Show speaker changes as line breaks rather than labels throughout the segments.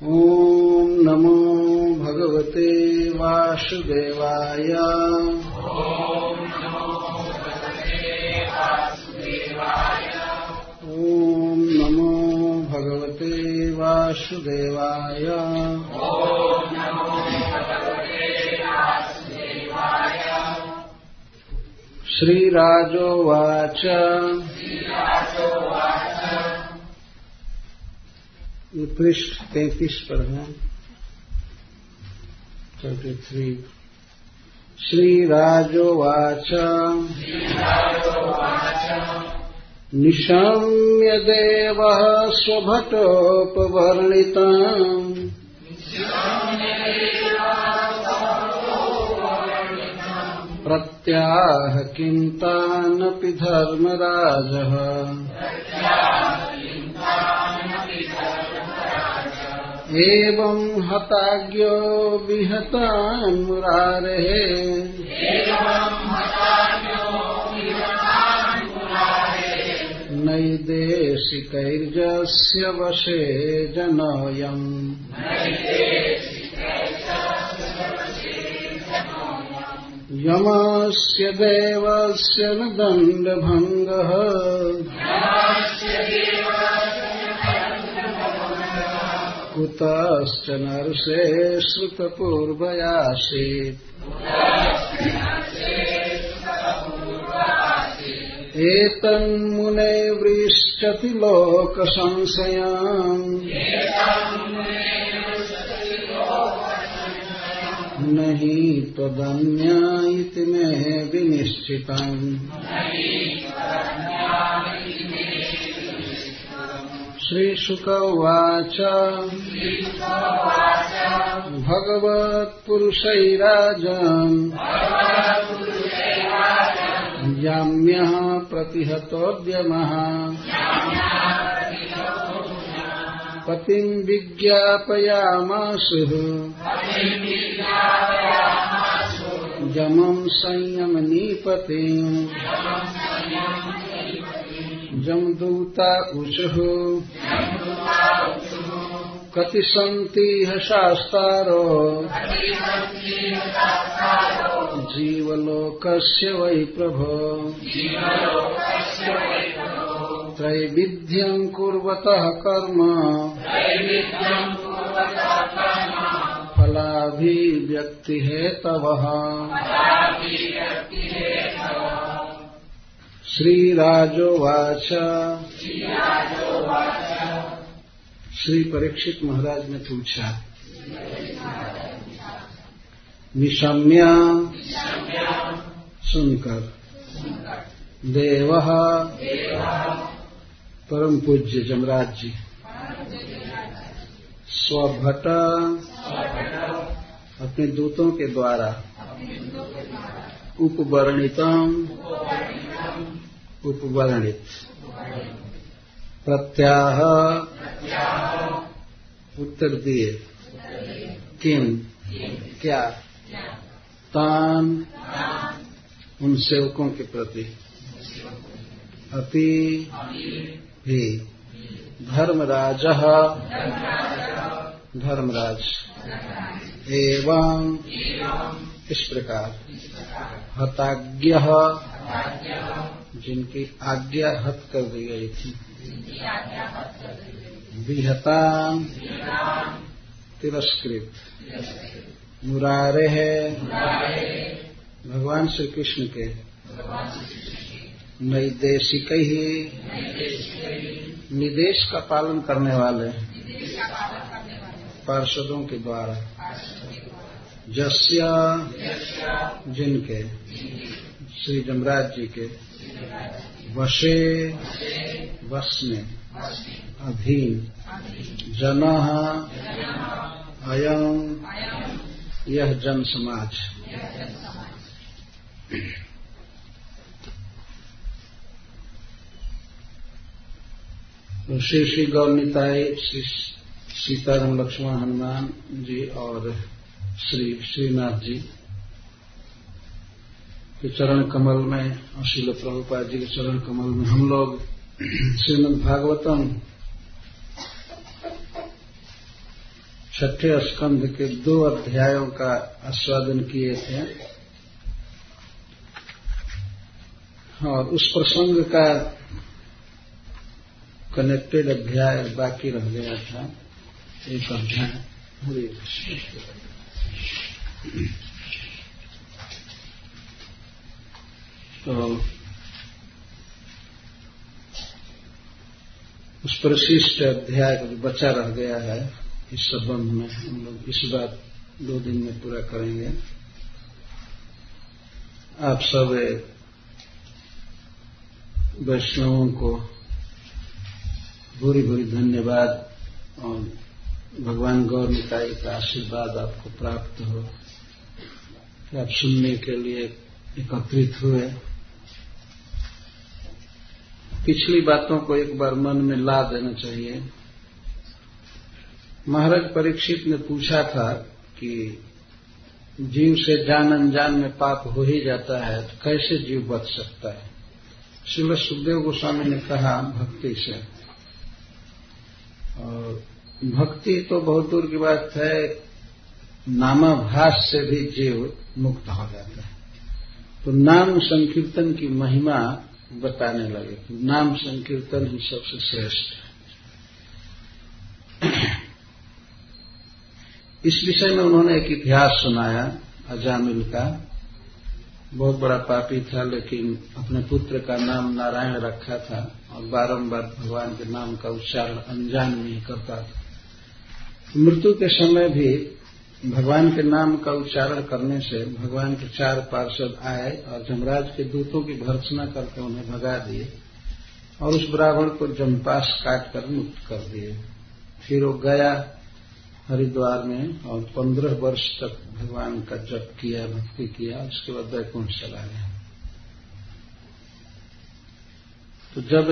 ओम नमो भगवते वासुदेवाय।
ओम नमो भगवते वासुदेवाय।
ओम नमो भगवते वासुदेवाय।
ओम नमो भगवते वासुदेवाय।
श्रीराजोवाच। ये पृष्ठ 33 पर है। 33। श्रीराजोवाच। निशम्य देवः स्वभटोपवर्णितम् प्रत्याह किन्तानपि धर्मराजः। एवं हताज्ञो विहतान् मुरारेः। नैदेशिकैर्यस्य वशे जनोऽयम्। यमस्य देवस्य न दण्डभङ्गः। कुतश्च नरसे श्रुतपूर्वयासीत्। एतन्मुने वृश्चति लोकसंशयान्। न हि त्वदन्या इति मे विनिश्चितम्। श्रीशुक उवाच। भगवत्पुरुषैराजन् याम्यः प्रतिहतोद्यमः। पतिं विज्ञापयामासुः। जमं संयमनीपतिम्। जमदूता ऊचुः। कति सन्तीह शास्तारो। जीवलोकस्य वै प्रभो। त्रैविध्यं कुर्वतः कर्म। फलाभिव्यक्तिहेतवः। श्रीराजोवाच। श्री परीक्षित महाराज ने पूछा। निशम्य सुनकर। देवः परम पूज्य जमराज जी। स्वभट अपने दूतों के द्वारा। उपवर्णितम उपवर्णित। प्रत्याह उत्तर दिए। किम क्या। तान उन सेवकों के प्रति। अपि भी धर्मराजः धर्मराज। एवं इस प्रकार। हताज्ञः जिनकी आज्ञा हत कर दी गई थी। विहता तिरस्कृत। मुरारे है भगवान श्री कृष्ण के। नैदेशिक ही निदेश का पालन करने वाले पार्षदों के द्वारा। जस्य जिनके श्री जमराज जी के। वशे वश में अधीन। जनः अयं यह जन समाज। श्री श्री गौरनिताय श्री सीताराम लक्ष्मण हनुमान जी और श्री श्रीनाथ जी के चरण कमल में और श्रील प्रभुपाद जी के चरण कमल में हम लोग श्रीमद् भागवतम छठे स्कंध के 2 अध्यायों का आस्वादन किए थे और उस प्रसंग का कनेक्टेड अध्याय बाकी रह गया था, एक अध्याय। तो उस परिशिष्ट अध्याय का जो बचा रह गया है, इस संबंध में हम लोग इस बात 2 दिन में पूरा करेंगे। आप सब वैष्णवों को भूरी भूरी धन्यवाद और भगवान गौर निताई का आशीर्वाद आपको प्राप्त हो कि आप सुनने के लिए एकत्रित हुए। पिछली बातों को एक बार मन में ला देना चाहिए। महाराज परीक्षित ने पूछा था कि जीव से जान अनजान में पाप हो ही जाता है तो कैसे जीव बच सकता है। श्रील सुखदेव गोस्वामी ने कहा भक्ति से, और भक्ति तो बहुत दूर की बात है, नामाभास से भी जीव मुक्त हो जाता है। तो नाम संकीर्तन की महिमा बताने लगे कि नाम संकीर्तन ही सबसे श्रेष्ठ है। इस विषय में उन्होंने एक इतिहास सुनाया अजामिल का। बहुत बड़ा पापी था, लेकिन अपने पुत्र का नाम नारायण रखा था और बारंबार भगवान के नाम का उच्चारण अनजान में ही करता था। मृत्यु के समय भी भगवान के नाम का उच्चारण करने से भगवान के 4 पार्षद आए और जमराज के दूतों की भर्त्सना करके उन्हें भगा दिए और उस ब्राह्मण को जमपास काट कर मुक्त कर दिए। फिर वो गया हरिद्वार में और 15 वर्ष तक भगवान का जप किया, भक्ति किया, उसके बाद वैकुंठ चला गया। तो जब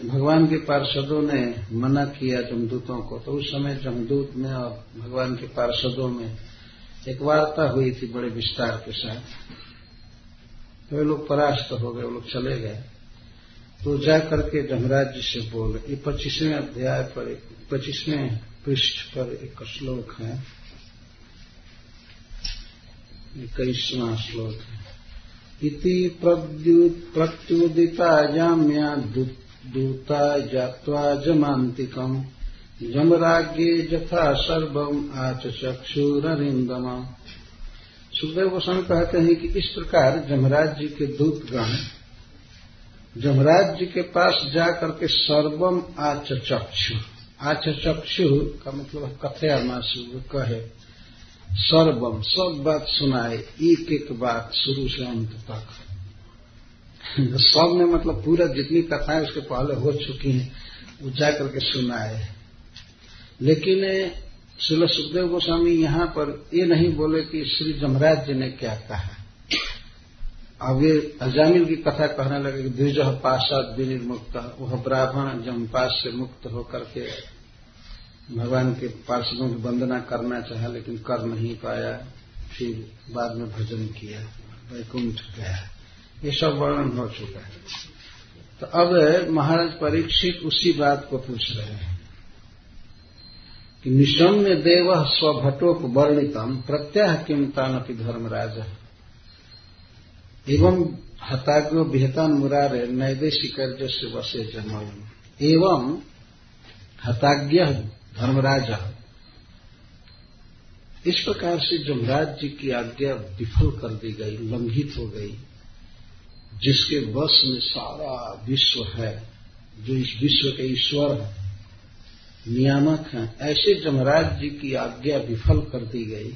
भगवान के पार्षदों ने मना किया जमदूतों को, तो उस समय जमदूत में और भगवान के पार्षदों में एक वार्ता हुई थी बड़े विस्तार के साथ। तो वे लोग परास्त हो गए, वो लोग चले गए। तो जाकर के जमराज जी से बोले। ये 25वें अध्याय पर 25वें पृष्ठ पर एक श्लोक है, 21वां श्लोक है। इति प्रत्युदितायाम्या दूता जात्वा जमान्तिकम् जमराज्ञे यथा सर्वम् आचचक्षुररिन्दम। सुखदेव गोस्वामी कहते हैं कि इस प्रकार जमराज जी के दूतगण जमराज जी के पास जाकर के सर्वम आचचक्षु, आचचक्षु का मतलब कथयामासु, कहे सर्वम, सब बात सुनाए, एक एक बात शुरू से अंत तक। सब में मतलब पूरा जितनी कथाएं उसके पहले हो चुकी हैं वो जाकर के सुनाए। लेकिन श्रील सुखदेव गोस्वामी यहाँ पर ये नहीं बोले कि श्री जमराज जी ने क्या कहा। अब ये अजामिल की कथा कहने लगे कि द्विजः पाशाद विनिर्मुक्त, वह ब्राह्मण जमपास से मुक्त होकर के भगवान के पार्षदों की वंदना करना चाहा लेकिन कर नहीं पाया, फिर बाद में भजन किया, वैकुंठ गया। ये सब वर्णन हो चुका है। तो अब महाराज परीक्षित उसी बात को पूछ रहे हैं कि निशम्य देव स्वभटोपवर्णितम प्रत्याह किम तानपि धर्मराज एवं हताग्यो विहतान मुरारे नैदेशिकर्य से वसे जन्म। एवं हताज्ञ धर्मराज, इस प्रकार से जमराज जी की आज्ञा विफल कर दी गई, लंघित हो गई, जिसके वश में सारा विश्व है, जो इस विश्व के ईश्वर है, नियामक हैं, ऐसे जमराज जी की आज्ञा विफल कर दी गई।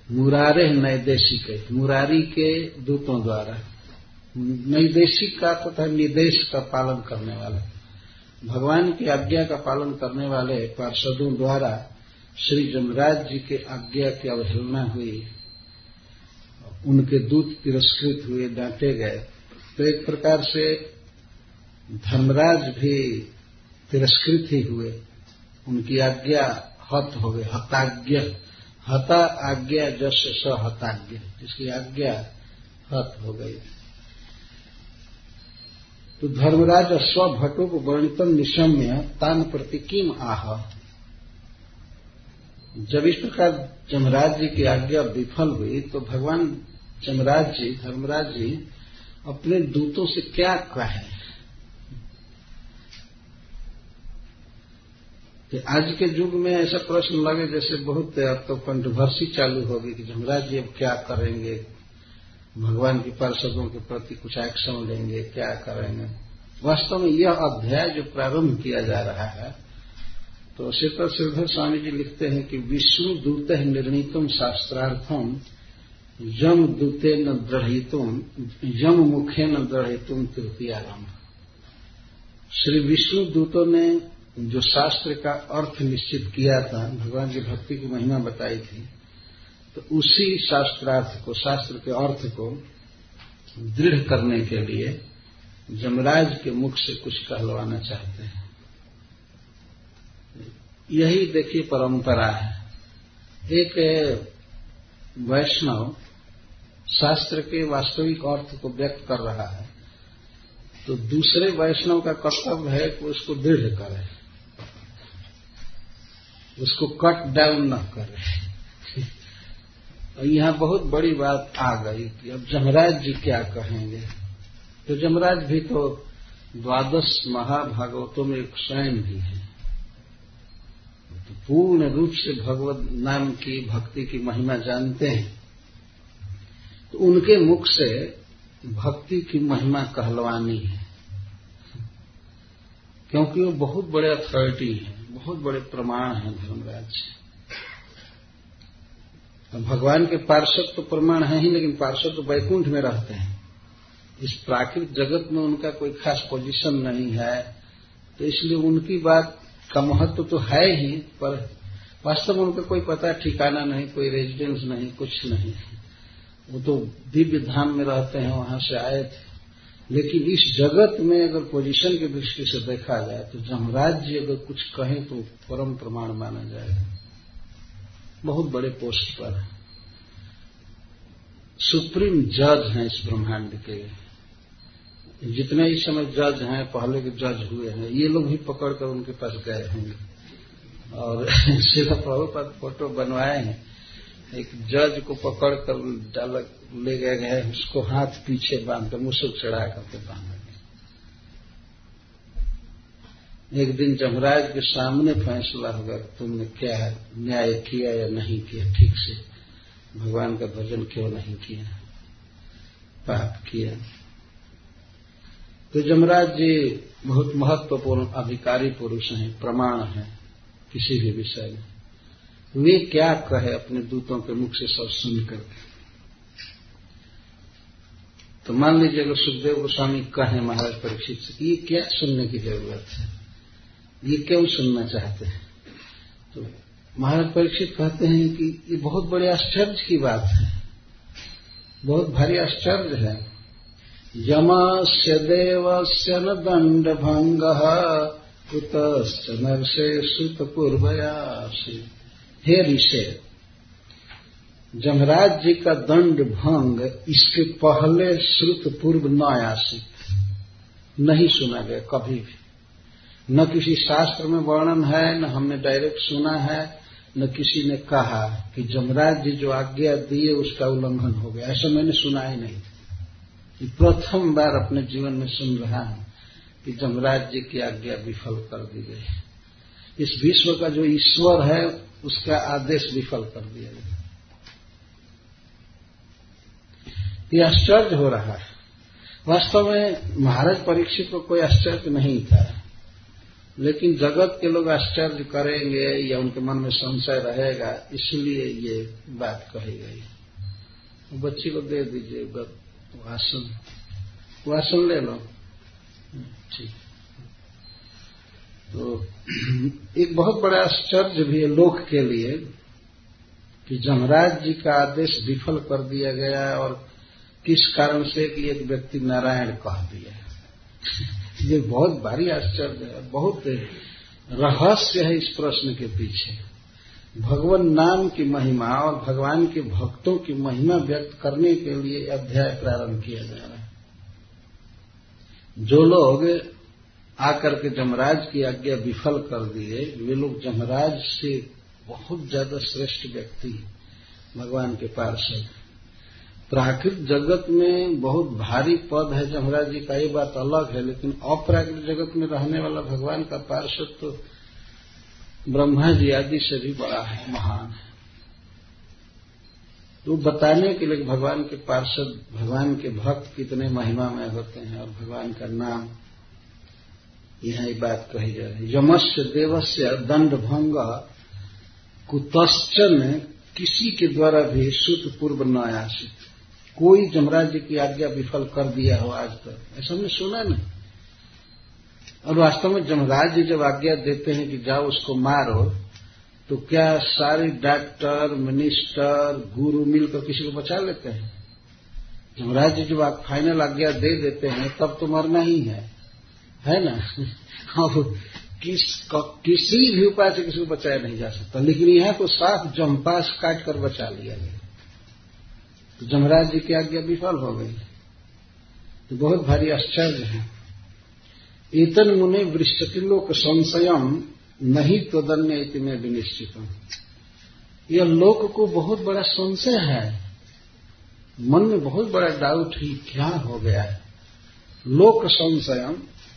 मुरारे नैदेशिक, मुरारी के दूतों द्वारा। नैदेशिक का तथा निर्देश का पालन करने वाले, भगवान की आज्ञा का पालन करने वाले पार्षदों द्वारा श्री जमराज जी के आज्ञा की अवहेलना हुई, उनके दूत तिरस्कृत हुए, डांटे गए। तो एक प्रकार से धर्मराज भी तिरस्कृत ही हुए, उनकी आज्ञा हत हो गई। हताज्ञ, हता आज्ञा जस्य स हताज्ञ, जिसकी आज्ञा हत हो गई। तो धर्मराज स्वभटोप वर्णितम निशम्य तान प्रति किम आह, जब इस प्रकार जमराज जी की आज्ञा विफल हुई तो भगवान जमराज जी, धर्मराज जी अपने दूतों से क्या कहें कि आज के युग में ऐसा प्रश्न लगे जैसे बहुत अब तो कंट्रोवर्सी चालू होगी कि जमराज जी अब क्या करेंगे, भगवान की पार्षदों के प्रति कुछ एक्शन लेंगे, क्या करेंगे। वास्तव में यह अध्याय जो प्रारंभ किया जा रहा है, तो श्रीधर स्वामी जी लिखते हैं कि विष्णु दूत निर्णीतम शास्त्रार्थम यम दूते न दृढ़ितुम यम मुखे न दृढ़ितुम तृतीयारंभ। श्री विष्णु दूतों ने जो शास्त्र का अर्थ निश्चित किया था, भगवान की भक्ति की महिमा बताई थी, तो उसी शास्त्रार्थ को, शास्त्र के अर्थ को दृढ़ करने के लिए जमराज के मुख से कुछ कहलवाना चाहते हैं। यही देखिए परंपरा है। एक वैष्णव शास्त्र के वास्तविक अर्थ को व्यक्त कर रहा है तो दूसरे वैष्णव का कर्तव्य है कि उसको दृढ़ करे, उसको कट डाउन न करे। और यहां बहुत बड़ी बात आ गई कि अब जमराज जी क्या कहेंगे। तो जमराज भी तो 12 महाभागवतों में एक स्वयं भी है, तो पूर्ण रूप से भगवत नाम की भक्ति की महिमा जानते हैं, तो उनके मुख से भक्ति की महिमा कहलवानी है, क्योंकि वो बहुत बड़े अथॉरिटी हैं, बहुत बड़े प्रमाण हैं धर्मराज। भगवान के पार्षद तो प्रमाण है ही, लेकिन पार्षद तो वैकुंठ में रहते हैं। इस प्राकृतिक जगत में उनका कोई खास पोजीशन नहीं है, तो इसलिए उनकी बात का महत्व तो है ही, पर वास्तव में उनका कोई पता ठिकाना नहीं, कोई रेजिडेंस नहीं, कुछ नहीं। वो तो दिव्य धाम में रहते हैं, वहां से आए थे। लेकिन इस जगत में अगर पोजीशन की दृष्टि से देखा जाए तो जमराज जी अगर कुछ कहें तो परम प्रमाण माना जाएगा। बहुत बड़े पोस्ट पर है, सुप्रीम जज हैं इस ब्रह्मांड के। जितने इस समय जज हैं, पहले के जज हुए हैं, ये लोग भी पकड़कर उनके पास गए होंगे और सीधा प्रभुपाद फोटो बनवाए हैं। एक जज को पकड़कर ले गए, उसको हाथ पीछे बांधकर मुसुक चढ़ा करके बांधा। एक दिन जमराज के सामने फैसला होगा तुमने क्या न्याय किया या नहीं किया, ठीक से भगवान का भजन क्यों नहीं किया, पाप किया। तो जमराज जी बहुत महत्वपूर्ण अधिकारी पुरुष हैं, प्रमाण हैं किसी भी विषय में। वे क्या कहे अपने दूतों के मुख से सब सुनकर। तो मान लीजिए अगर सुखदेव गोस्वामी कहें महाराज परीक्षित से, ये क्या सुनने की जरूरत है, ये क्यों सुनना चाहते हैं, तो महाराज परीक्षित कहते हैं कि ये बहुत बड़े आश्चर्य की बात है, बहुत भारी आश्चर्य है। यमस्य देवस्य न दंड भंग कुतश्च नरसे सुत पूर्वयासी। हे ऋषि, जमराज जी का दंड भंग इसके पहले श्रुत पूर्व न आसित, नहीं सुना गया कभी भी। न किसी शास्त्र में वर्णन है, न हमने डायरेक्ट सुना है, न किसी ने कहा कि जमराज जी जो आज्ञा दिए उसका उल्लंघन हो गया, ऐसा मैंने सुना ही नहीं। प्रथम बार अपने जीवन में सुन रहा हूं कि जमराज जी की आज्ञा विफल कर दी गई। इस विश्व का जो ईश्वर है उसका आदेश विफल कर दिया गया। ये आश्चर्य हो रहा है। वास्तव में महाराज परीक्षित को कोई आश्चर्य नहीं था, लेकिन जगत के लोग आश्चर्य करेंगे या उनके मन में संशय रहेगा, इसलिए ये बात कही गई। बच्ची को दे दीजिए वासन ले लो, ठीक। तो एक बहुत बड़ा आश्चर्य भी है लोक के लिए कि जमराज जी का आदेश विफल कर दिया गया, और किस कारण से कि एक व्यक्ति नारायण कह दिया। ये बहुत भारी आश्चर्य है, बहुत रहस्य है इस प्रश्न के पीछे। भगवान नाम की महिमा और भगवान के भक्तों की महिमा व्यक्त करने के लिए अध्याय प्रारंभ किया जा रहा है। जो लोग आकर के जमराज की आज्ञा विफल कर दिए, वे लोग जमराज से बहुत ज्यादा श्रेष्ठ व्यक्ति भगवान के पार्षद। प्राकृत जगत में बहुत भारी पद है जमराज जी का, ये बात अलग है, लेकिन अप्राकृत जगत में रहने वाला भगवान का पार्षद तो ब्रह्मा जी आदि से भी बड़ा है, महान है। तो बताने के लिए भगवान के पार्षद, भगवान के भक्त कितने महिमामय होते हैं और भगवान का नाम, यहाँ ये बात कही जा रही है। यमस्य देवस्य दंड भंग कुतश्चन, किसी के द्वारा भी सुत पूर्व न आसित। कोई जमराज जी की आज्ञा विफल कर दिया हो आज तक, ऐसा हमने सुना नहीं। और वास्तव में जमराज जी जब आज्ञा देते हैं कि जाओ उसको मारो, तो क्या सारे डॉक्टर, मिनिस्टर, गुरु मिलकर किसी को बचा लेते हैं? जमराज जी जब आप फाइनल आज्ञा दे देते हैं तब तो मरना ही है ना। अब किसी भी उपाय से किसी को बचाया नहीं जा सकता, लेकिन यहां तो साफ जम्पास काट कर बचा लिया गया। तो जमराज जी की आज्ञा विफल हो गई, तो बहुत भारी आश्चर्य है। एतन मुने वृष्टिलोक संशयम नहीं त्वदन्य इति में विनिश्चितम। यह लोक को बहुत बड़ा संशय है, मन में बहुत बड़ा डाउट ही क्या हो गया है। लोक संशयम,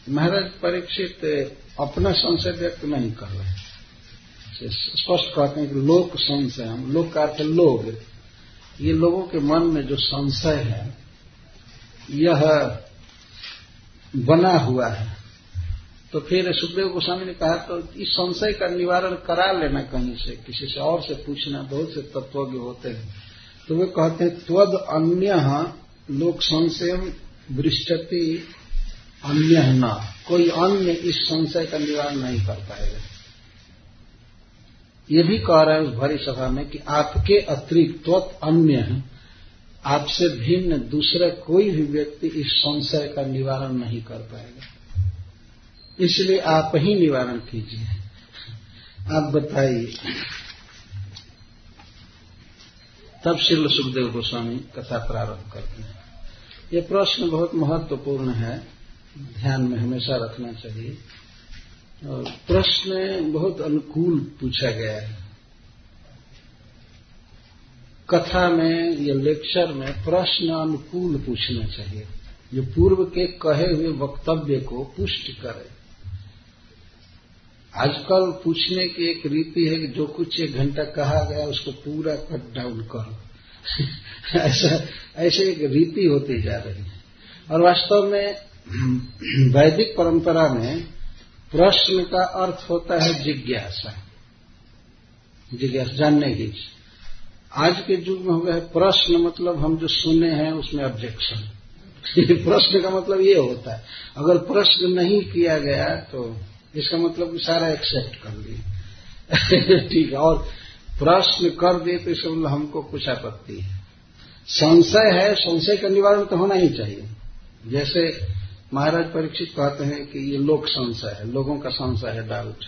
महाराज परीक्षित अपना संशय व्यक्त नहीं कर रहे, स्पष्ट कहते हैं कि लोक संशयम, लोक का अर्थ लोग, ये लोगों के मन में जो संशय है यह बना हुआ है। तो फिर सुखदेव गोस्वामी ने कहा तो इस संशय का निवारण करा लेना कहीं से, किसी से और से पूछना, बहुत से तत्वज्ञ होते हैं। तो वे कहते हैं त्वद अन्य लोक संशयम वृष्टति अन्य न, कोई अन्य इस संशय का निवारण नहीं कर पाएगा। ये भी कह रहे हैं उस भरी सभा में कि आपके अतिरिक्त त्वत अन्य, आपसे भिन्न दूसरा कोई भी व्यक्ति इस संशय का निवारण नहीं कर पाएगा, इसलिए आप ही निवारण कीजिए। आप बताइए। तब श्री सुखदेव गोस्वामी कथा प्रारंभ करते हैं। ये प्रश्न बहुत महत्वपूर्ण है, ध्यान में हमेशा रखना चाहिए। और प्रश्न बहुत अनुकूल पूछा गया है। कथा में या लेक्चर में प्रश्न अनुकूल पूछना चाहिए, जो पूर्व के कहे हुए वक्तव्य को पुष्ट करे। आजकल पूछने की एक रीति है कि जो कुछ 1 घंटा कहा गया उसको पूरा कट डाउन करो। ऐसे एक रीति होती जा रही है। और वास्तव में वैदिक परंपरा में प्रश्न का अर्थ होता है जिज्ञासा, जिज्ञासा जानने की। आज के युग में हो गया है प्रश्न मतलब हम जो सुने हैं उसमें ऑब्जेक्शन। प्रश्न का मतलब ये होता है, अगर प्रश्न नहीं किया गया तो इसका मतलब सारा एक्सेप्ट कर लिए। ठीक है, और प्रश्न कर दिए तो इसका मतलब हमको कुछ आपत्ति है। संशय है, संशय का निवारण तो होना ही चाहिए। जैसे महाराज परीक्षित कहते हैं कि ये लोक संशय है, लोगों का संशय है, डाउट।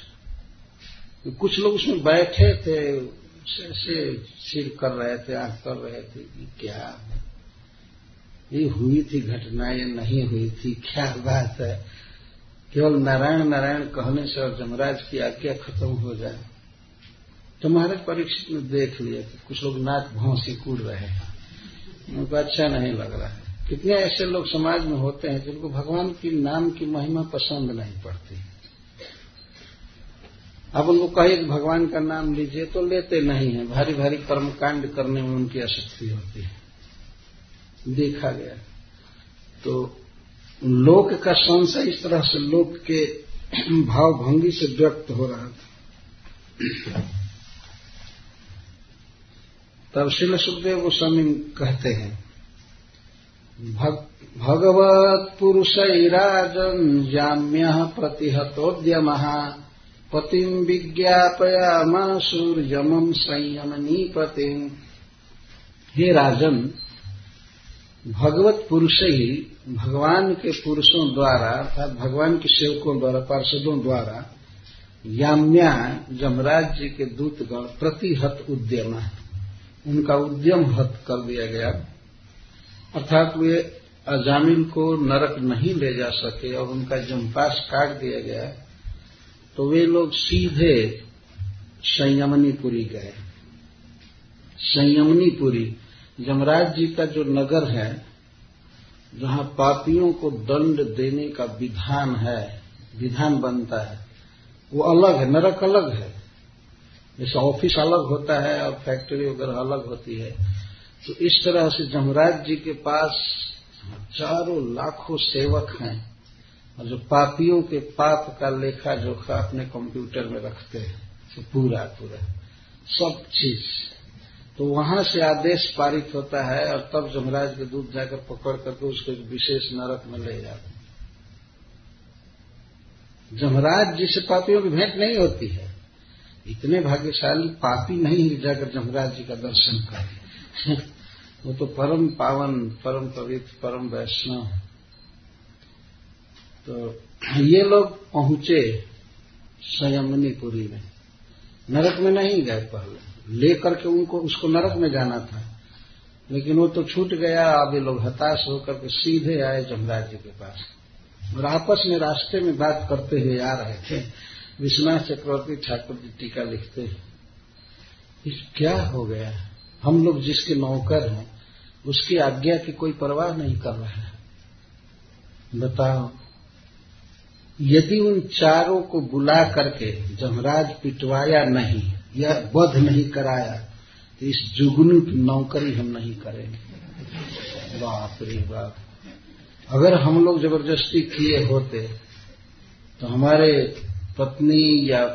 कुछ लोग उसमें बैठे थे, सिर कर रहे थे, आंख कर रहे थे कि क्या ये हुई थी घटना, ये नहीं हुई थी, क्या बात है। केवल नारायण नारायण कहने से और जमराज की आज्ञा खत्म हो जाए। तो महाराज परीक्षित ने देख लिया कि कुछ लोग नाक भौंसी कूद रहे हैं, उनको अच्छा नहीं लग रहा है। कितने ऐसे लोग समाज में होते हैं जिनको भगवान की नाम की महिमा पसंद नहीं पड़ती। अब उनको कहे कि भगवान का नाम लीजिए तो लेते नहीं है, भारी भारी कर्मकांड करने में उनकी आसक्ति होती है, देखा गया। तो लोक का संशय इस तरह से लोक के भाव भंगी से व्यक्त हो रहा था। तब श्री सुखदेव गोस्वामी कहते हैं भगवत पुरुषैराजन् जाम्यः प्रतिहतोद्यमः पतिं विज्ञापयामाशुर्यमं संयमनीपतिम्। हे राजन, भगवत पुरुष ही भगवान के पुरुषों द्वारा अर्थात भगवान के सेवकों द्वारा, पार्षदों द्वारा याम्या जमराज जी के दूतगण प्रतिहत उद्यम, उनका उद्यम हत कर दिया गया। अर्थात वे अजामिल को नरक नहीं ले जा सके और उनका जम्पास काट दिया गया। तो वे लोग सीधे संयमनीपुरी गए। संयमनीपुरी यमराज जी का जो नगर है, जहां पापियों को दंड देने का विधान बनता है, वो अलग है, नरक अलग है। जैसे ऑफिस अलग होता है और फैक्ट्री वगैरह अलग होती है, तो इस तरह से यमराज जी के पास हजारों लाखों सेवक हैं, और जो पापियों के पाप का लेखा जोखा अपने कंप्यूटर में रखते हैं, तो पूरा सब चीज। तो वहां से आदेश पारित होता है, और तब यमराज के दूत जाकर पकड़ करके उसको एक विशेष नरक में ले जाते हैं। यमराज जी से पापियों की भेंट नहीं होती है। इतने भाग्यशाली पापी नहीं जाकर यमराज जी का दर्शन करें। वो तो परम पावन, परम पवित्र, परम वैष्णव। तो ये लोग पहुंचे संयमनीपुरी में, नरक में नहीं गए। पहले लेकर के उसको नरक में जाना था, लेकिन वो तो छूट गया। अब ये लोग हताश होकर के सीधे आए यमराज जी के पास, और आपस में रास्ते में बात करते हुए आ रहे थे। विश्वनाथ चक्रवर्ती ठाकुर जी टीका लिखते हैं, क्या हो गया, हम लोग जिसके नौकर हैं उसकी आज्ञा की कोई परवाह नहीं कर रहा है। बताओ, यदि उन चारों को बुला करके यमराज पिटवाया नहीं या वध नहीं कराया, तो इस जुगनू की नौकरी हम नहीं करेंगे। बाप रे बाप, अगर हम लोग जबरदस्ती किए होते तो हमारे पत्नी या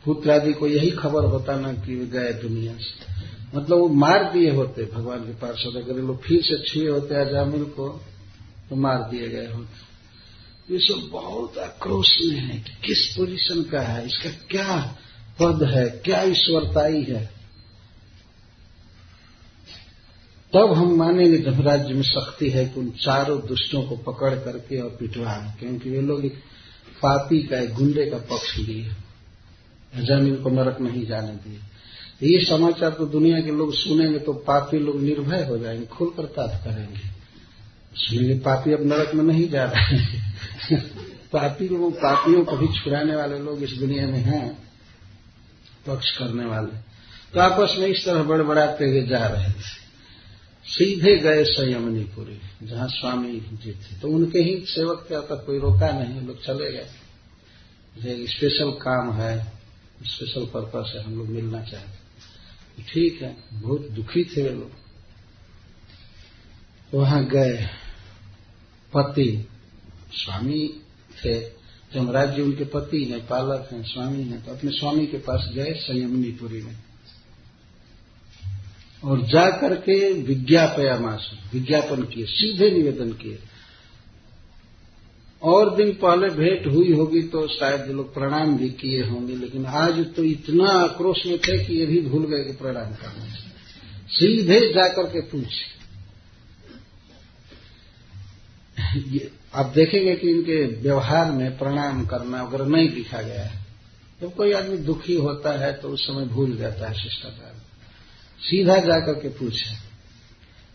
पुत्र आदि को यही खबर होता ना कि वे गए दुनिया से। मतलब वो मार दिए होते भगवान के पार्षद। अगर लोग फिर से छुए होते अजामिल को तो मार दिए गए होते। ये सब बहुत आक्रोश में है कि किस पोजीशन का है, इसका क्या पद है, क्या ईश्वरताई है। तब हम मानेंगे यमराज में शक्ति है कि उन चारों दुष्टों को पकड़ करके और पिटवाएं, क्योंकि वे लोग पापी का, एक गुंडे का पक्ष लिए, अजामिल को नरक नहीं जाने दिए। ये समाचार तो दुनिया के लोग सुनेंगे तो पापी लोग निर्भय हो जाएंगे, खुलकर ताप करेंगे। इसलिए पापी अब नरक में नहीं जा रहे हैं। पापियों को भी छुड़ाने वाले लोग इस दुनिया में हैं, पक्ष करने वाले। तो आपस में इस तरह बड़बड़ाते हुए जा रहे थे। सीधे गए संयमनीपुरी, जहां स्वामी जी थे। तो उनके ही सेवक थे, तक कोई रोका नहीं, लोग चले गए। स्पेशल काम है, स्पेशल पर्पस है, हम लोग मिलना चाहते। ठीक है, बहुत दुखी थे वे लोग। वहां गए, पति स्वामी थे, यमराज जी उनके पति हैं, पालक हैं, स्वामी हैं। तो अपने स्वामी के पास गए संयमनीपुरी में, और जा करके विज्ञापन किए, सीधे निवेदन किए। और दिन पहले भेंट हुई होगी तो शायद लोग प्रणाम भी किए होंगे, लेकिन आज तो इतना आक्रोश में थे कि ये भी भूल गए कि प्रणाम करना। सीधे जाकर के पूछे। आप देखेंगे कि इनके व्यवहार में प्रणाम करना वगैरह नहीं लिखा गया है। जब कोई आदमी दुखी होता है तो उस समय भूल जाता है शिष्टाचार। सीधा जाकर के पूछे,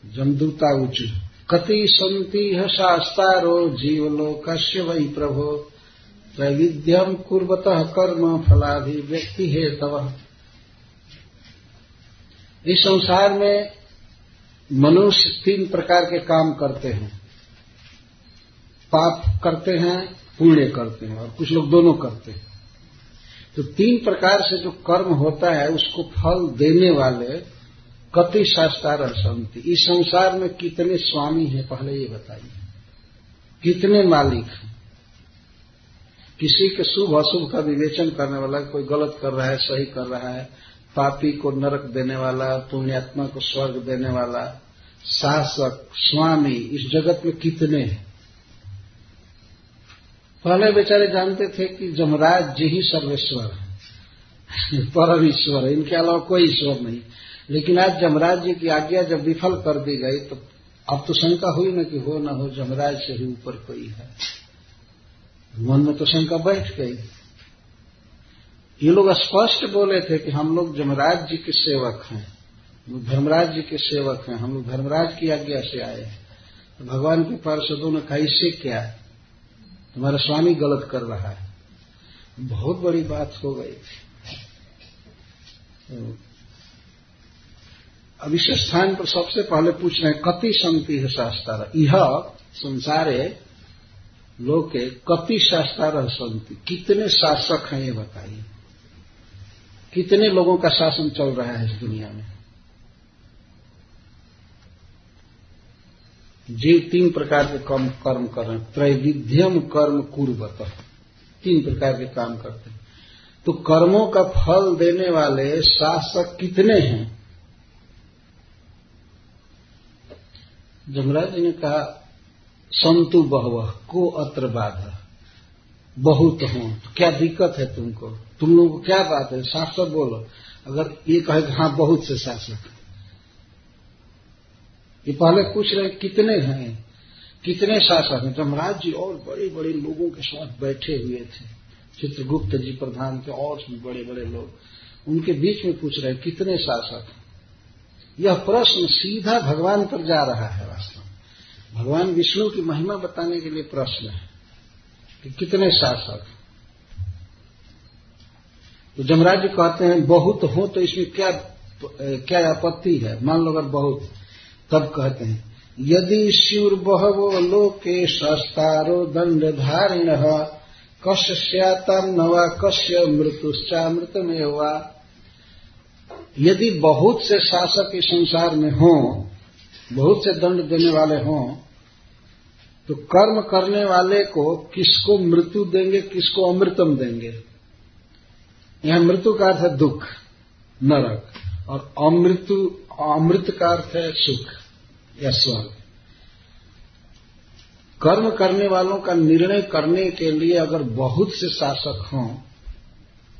जमदूता उच्च कति संति शास्तारो जीवलोकस्य वै प्रभो त्रैविध्यम कुर्वतः कर्म फलाभिव्यक्ति हेतवः। इस संसार में मनुष्य 3 प्रकार के काम करते हैं, पाप करते हैं, पुण्य करते हैं, और कुछ लोग दोनों करते हैं। तो 3 प्रकार से जो कर्म होता है उसको फल देने वाले कति शास्त्रार संति। इस संसार में कितने स्वामी हैं पहले ये बताइए, कितने मालिक हैं। किसी के शुभ अशुभ का विवेचन करने वाला, कोई गलत कर रहा है, सही कर रहा है, पापी को नरक देने वाला, पुण्यात्मा को स्वर्ग देने वाला, शासक, स्वामी, इस जगत में कितने हैं। पहले बेचारे जानते थे कि यमराज जी ही सर्वेश्वर है, परम ईश्वर है, इनके अलावा कोई ईश्वर नहीं। लेकिन आज यमराज जी की आज्ञा जब विफल कर दी गई तो अब तो शंका हुई ना कि हो न हो यमराज से ही ऊपर कोई है। मन में तो शंका बैठ गई। ये लोग स्पष्ट बोले थे कि हम लोग यमराज जी के सेवक हैं, धर्मराज जी के सेवक हैं, हम लोग धर्मराज की आज्ञा से आए हैं। तो भगवान के पार्षदों ने कहा, इससे क्या, तुम्हारा स्वामी गलत कर रहा है। बहुत बड़ी बात हो गई थी। अब इस स्थान पर सबसे पहले पूछ रहे हैं कति संति है शास्त्र, यह संसारे लोके कति शास्त्र संति, कितने शासक हैं ये बताइए, कितने लोगों का शासन चल रहा है इस दुनिया में। जीव 3 प्रकार के कर्म कर रहे हैं, त्रैविध्यम कर्म कुर्वत, 3 प्रकार के काम करते हैं। तो कर्मों का फल देने वाले शासक कितने हैं? जमराज जी ने कहा संतु बहवः को अत्र बाधा, बहुत हो तो क्या दिक्कत है तुमको, तुम लोगों को क्या बात है, शासक बोलो। अगर ये कहे कि हाँ बहुत से शासक, ये पहले पूछ रहे कितने हैं, कितने शासक हैं। जमराज जी और बड़े बड़े लोगों के साथ बैठे हुए थे, चित्रगुप्त जी प्रधान थे और बड़े बड़े लोग, उनके बीच में पूछ रहे कितने शासक। यह प्रश्न सीधा भगवान पर जा रहा है। वास्तव में भगवान विष्णु की महिमा बताने के लिए प्रश्न है कि कितने शासक। तो जमराज जी कहते हैं बहुत हो तो इसमें क्या आपत्ति है, मान लो अगर बहुत, तब कहते हैं यदि शिवर बहवो लोके शस्तारो दंडधारिण कस्य स्यातम वा कस्य मृत्युश्चामृतमेवा। यदि बहुत से शासक इस संसार में हों, बहुत से दंड देने वाले हों, तो कर्म करने वाले को किसको मृत्यु देंगे, किसको अमृतम देंगे। यहां मृत्यु का अर्थ है दुख, नरक, और अमृत का अर्थ है सुख या स्वर्ग। कर्म करने वालों का निर्णय करने के लिए अगर बहुत से शासक हों,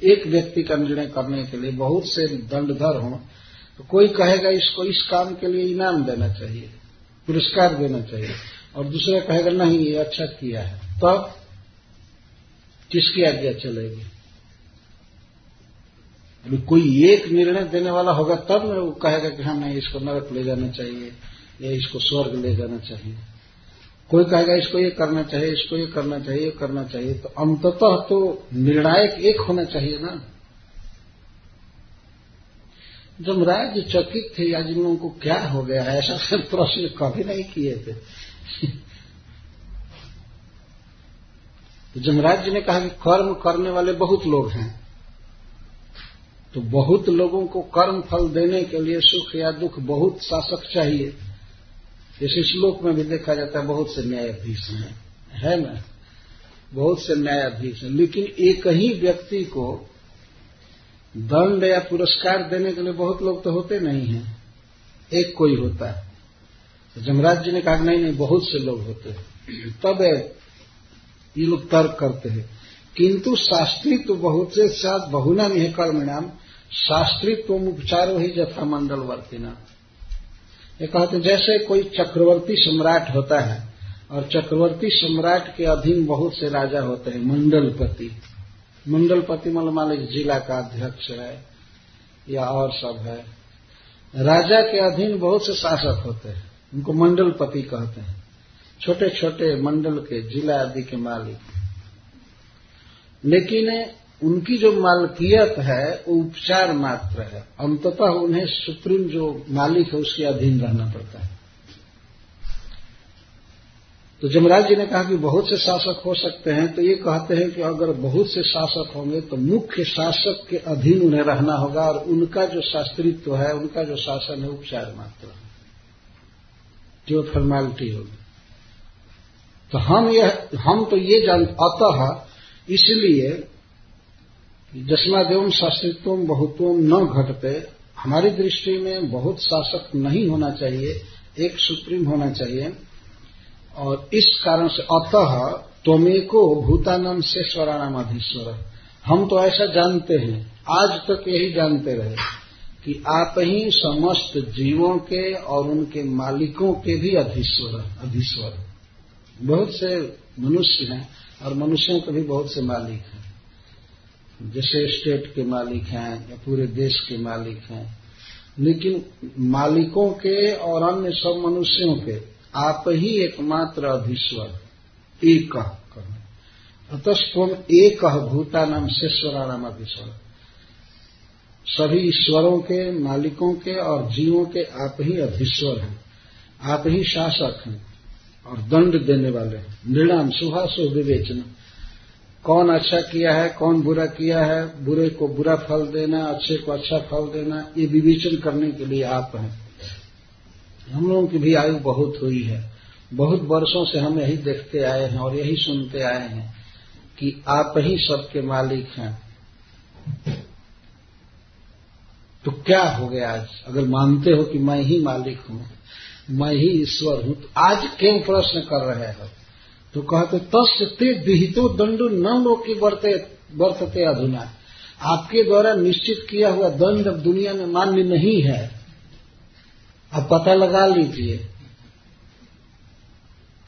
एक व्यक्ति का निर्णय करने के लिए बहुत से दंडधर हों, तो कोई कहेगा इसको इस काम के लिए इनाम देना चाहिए, पुरस्कार देना चाहिए, और दूसरा कहेगा नहीं ये अच्छा किया है, तब किसकी आज्ञा चलेगी। अभी कोई एक निर्णय देने वाला होगा तब न वो कहेगा कि हाँ नहीं इसको नरक ले जाना चाहिए या इसको स्वर्ग ले जाना चाहिए। कोई कहेगा इसको ये करना चाहिए, इसको ये करना चाहिए, ये करना चाहिए, तो अंततः तो निर्णायक एक होना चाहिए ना। जमराज चकित थे, आज इन लोगों को क्या हो गया है, ऐसा प्रश्न कभी नहीं किए थे। तो जमराज जी ने कहा कि कर्म करने वाले बहुत लोग हैं, तो बहुत लोगों को कर्म फल देने के लिए सुख या दुख बहुत शासक चाहिए। इस श्लोक में भी देखा जाता है बहुत से न्यायाधीश हैं, है ना, बहुत से न्यायाधीश हैं, लेकिन एक ही व्यक्ति को दंड या पुरस्कार देने के लिए बहुत लोग तो होते नहीं हैं, एक कोई होता है। तो जमराज जी ने कहा नहीं बहुत से लोग होते हैं। तब ये लोग तर्क करते हैं, किंतु शास्त्रित्व बहुत से साथ बहुना में है कर्मणाम शास्त्रित्व उपचारो ही जथा मंडलवर्तिना। ये कहते जैसे कोई चक्रवर्ती सम्राट होता है और चक्रवर्ती सम्राट के अधीन बहुत से राजा होते हैं, मंडलपति। मंडलपति मतलब मान लीजिए जिला का अध्यक्ष है या और सब है, राजा के अधीन बहुत से शासक होते हैं, उनको मंडलपति कहते हैं। छोटे छोटे मंडल के जिला आदि के मालिक, लेकिन उनकी जो मालकियत है वो उपचार मात्र है, अंततः उन्हें सुप्रीम जो मालिक है उसके अधीन रहना पड़ता है। तो जमराज जी ने कहा कि बहुत से शासक हो सकते हैं, तो ये कहते हैं कि अगर बहुत से शासक होंगे तो मुख्य शासक के अधीन उन्हें रहना होगा और उनका जो शास्त्रित्व है, उनका जो शासन है उपचार मात्र है, जो फॉर्मेलिटी होगी। तो हम तो ये जानते, अतः इसलिए जस्मादेवम शास्त्रित्वम बहुत्वम न घटते, हमारी दृष्टि में बहुत शासक नहीं होना चाहिए, एक सुप्रीम होना चाहिए। और इस कारण से अतः त्वमेको भूतानाम शेश्वराणाम अधीश्वर, हम तो ऐसा जानते हैं, आज तक यही जानते रहे कि आप ही समस्त जीवों के और उनके मालिकों के भी अधीश्वर। बहुत से मनुष्य हैं और मनुष्यों के भी बहुत से मालिक हैं, जैसे स्टेट के मालिक हैं या पूरे देश के मालिक हैं, लेकिन मालिकों के और अन्य सब मनुष्यों के आप ही एकमात्र अधीश्वर, एक अतस्त्वम एक भूतानाम शेश्वराणाम अधीश्वर। सभी ईश्वरों के, मालिकों के और जीवों के आप ही अधीश्वर हैं, आप ही शासक हैं और दंड देने वाले हैं। नृणाम शुभाशुभ विवेचना, कौन अच्छा किया है, कौन बुरा किया है, बुरे को बुरा फल देना, अच्छे को अच्छा फल देना, ये विवेचन करने के लिए आप हैं। हम लोगों की भी आयु बहुत हुई है, बहुत वर्षों से हम यही देखते आए हैं और यही सुनते आए हैं कि आप ही सबके मालिक हैं। तो क्या हो गया आज? अगर मानते हो कि मैं ही मालिक हूं, मैं ही ईश्वर हूं, तो आज क्यों प्रश्न कर रहे हो? तो कहते तस्य ते विहितो दंडो न लोके वर्तते अधुना, आपके द्वारा निश्चित किया हुआ दंड अब दुनिया में मान्य नहीं है। अब पता लगा लीजिए,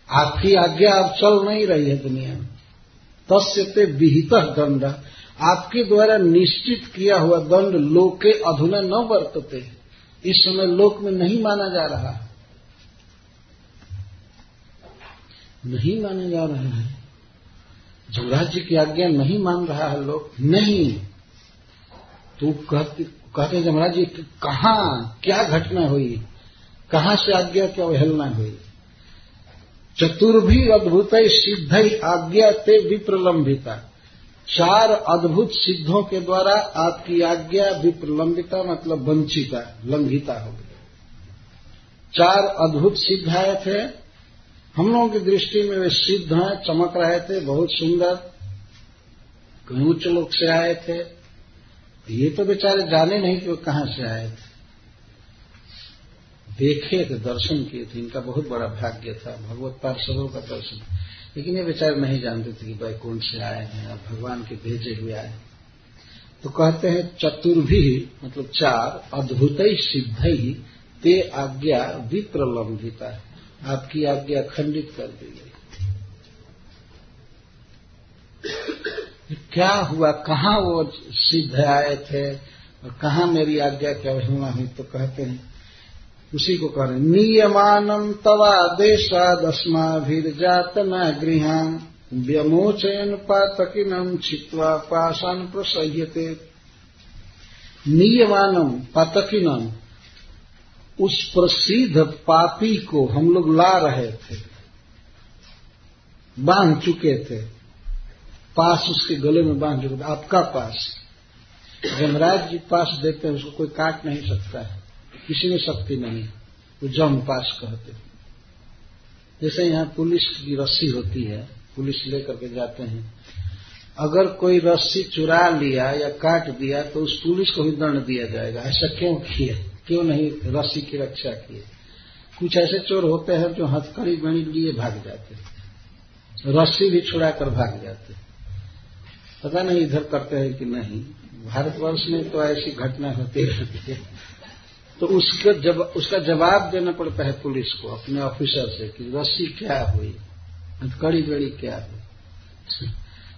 आपकी आज्ञा अब चल नहीं रही है दुनिया में। तस्य ते विहितः दंड, आपके द्वारा निश्चित किया हुआ दंड लोके अधुना न वर्तते, इस समय लोक में नहीं माना जा रहा, नहीं माना जा रहा है। जमराज जी की आज्ञा नहीं मान रहा है लोग, नहीं। तो कहते जमराज जी कहाँ क्या घटना हुई, कहाँ से आज्ञा क्या अवहेलना हुई? चतुर्भी अद्भुत सिद्ध आज्ञा ते विप्रलंबिता, 4 अद्भुत सिद्धों के द्वारा आपकी आज्ञा विप्रलंबिता मतलब वंचिता, लंघिता हो गई। 4 अद्भुत सिद्ध आए थे, हम लोगों की दृष्टि में वे सिद्ध हैं, चमक रहे थे, बहुत सुंदर, कहीं उच्च लोक से आए थे। ये तो बेचारे जाने नहीं कि वो कहां से आए थे, देखे थे, दर्शन किए थे, इनका बहुत बड़ा भाग्य था भगवत पार्षदों का दर्शन। लेकिन ये बेचारे नहीं जानते थे कि वैकुंठ से आए हैं और भगवान के भेजे हुए आए। तो कहते हैं चतुर्भी मतलब 4 अद्भुत सिद्धि ते आज्ञा विप्रलंबिता, आपकी आज्ञा खंडित कर दी गई। क्या हुआ, कहाँ वो सिद्ध आए थे और कहाँ मेरी आज्ञा की अवहेलना हुई? तो कहते हैं उसी को कह रहे नियमानम तवादेशादस्माभिर्जात न गृहान व्यमोचयन पातकिनम छित्वा पाषाण प्रसह्यते। नियमानम पातकिनम, उस प्रसिद्ध पापी को हम लोग ला रहे थे, बांध चुके थे, पास उसके गले में बांध चुके थे। आपका पास जमराज जी पास देते हैं, उसको कोई काट नहीं सकता है, किसी में शक्ति नहीं, वो जम पास कहते। जैसे यहाँ पुलिस की रस्सी होती है, पुलिस लेकर के जाते हैं, अगर कोई रस्सी चुरा लिया या काट दिया तो उस पुलिस को भी दंड दिया जाएगा। ऐसा क्यों किए, क्यों नहीं रस्सी की रक्षा किए? कुछ ऐसे चोर होते हैं जो हथकड़ी बनी लिए भाग जाते हैं, रस्सी भी छुड़ाकर भाग जाते हैं, पता नहीं इधर करते हैं कि नहीं। भारतवर्ष में तो ऐसी घटना होती रहती है। तो उसका जवाब देना पड़ता है पुलिस को, अपने ऑफिसर से, कि रस्सी क्या हुई, हथकड़ी बड़ी क्या हुई।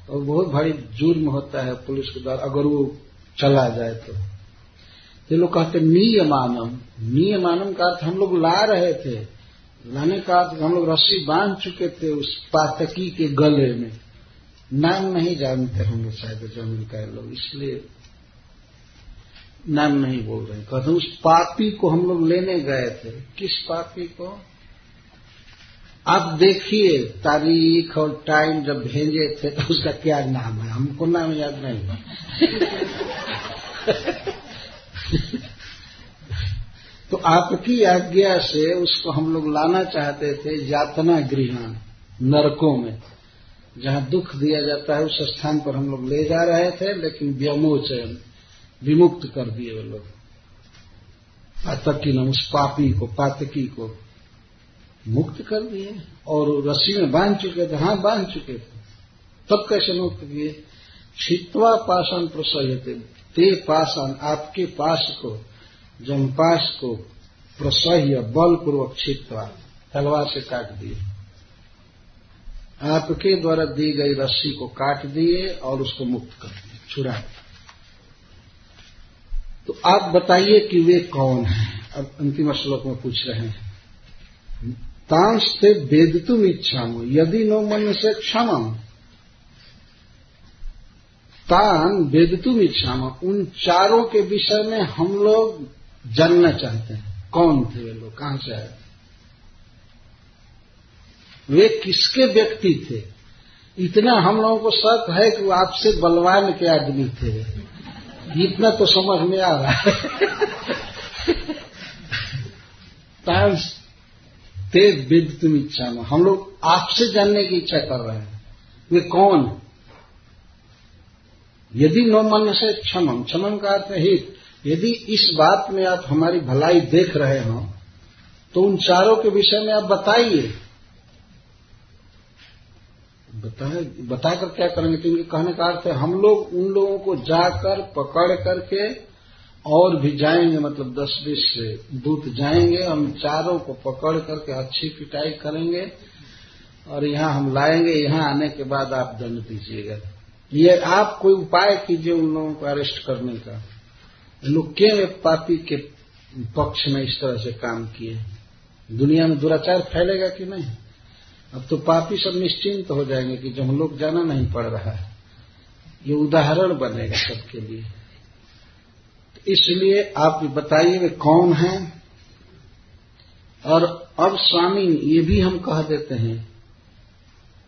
और बहुत भारी जुर्म होता है पुलिस के द्वारा अगर वो चला जाए तो। ये लोग कहते नियमानम, नियमानम का अर्थ हम लोग ला रहे थे, लाने का अर्थ हम लोग रस्सी बांध चुके थे उस पातकी के गले में। नाम नहीं जानते होंगे शायद जमीन का लोग, इसलिए नाम नहीं बोल रहे। कहते उस पापी को हम लोग लेने गए थे। किस पापी को? आप देखिए तारीख और टाइम जब भेजे थे तो उसका क्या नाम है, हमको नाम याद नहीं। तो आपकी आज्ञा से उसको हम लोग लाना चाहते थे यातना गृह, नरकों में जहां दुख दिया जाता है, उस स्थान पर हम लोग ले जा रहे थे, लेकिन व्यमोचयन, विमुक्त कर दिए वो लोग। पातकी, उस पापी को, पातकी को मुक्त कर दिए और रस्सी में बांध चुके थे। हाँ, बांध चुके थे, तब कैसे मुक्त किए? छित्वा पाषाण प्रसह्यते, ते पाषाण, आपके पास को, जमपास को, प्रसह्य बलपूर्वक छित्वा, तलवार से काट दिए। आपके द्वारा दी गई रस्सी को काट दिए और उसको मुक्त कर दिए, छुड़ा दिया। तो आप बताइए कि वे कौन हैं? अब अंतिम श्लोक में पूछ रहे हैं, तांस्ते वेदितुम इच्छामो यदि नो मन से क्षमम। तान वेदितुम इच्छाम, उन चारों के विषय में हम लोग जानना चाहते हैं। कौन थे वे लोग, कहां से आए, वे किसके व्यक्ति थे। इतना हम लोगों को शक है कि वो आपसे बलवान के आदमी थे, इतना तो समझ में आ रहा है। तान ते वेदितुम इच्छाम, हम लोग आपसे जानने की इच्छा कर रहे हैं, वे कौन। यदि नो मन से क्षमम, क्षमम का अर्थ है हित, यदि इस बात में आप हमारी भलाई देख रहे हो तो उन चारों के विषय में आप बताइए। बताकर क्या करेंगे, तो इनके कहने का अर्थ है हम लोग उन लोगों को जाकर पकड़ करके और भी जाएंगे, मतलब 10-20 दूत जाएंगे, हम चारों को पकड़ करके अच्छी पिटाई करेंगे और यहां हम लाएंगे। यहां आने के बाद आप दंड दीजिएगा। ये आप कोई उपाय कीजिए उन लोगों को अरेस्ट करने का। लोग के पापी के पक्ष में इस तरह से काम किए। दुनिया में दुराचार फैलेगा कि नहीं। अब तो पापी सब निश्चिंत हो जाएंगे कि जब हम लोग जाना नहीं पड़ रहा है, ये उदाहरण बनेगा सबके लिए। तो इसलिए आप बताइए वे कौन हैं। और अब स्वामी ये भी हम कह देते हैं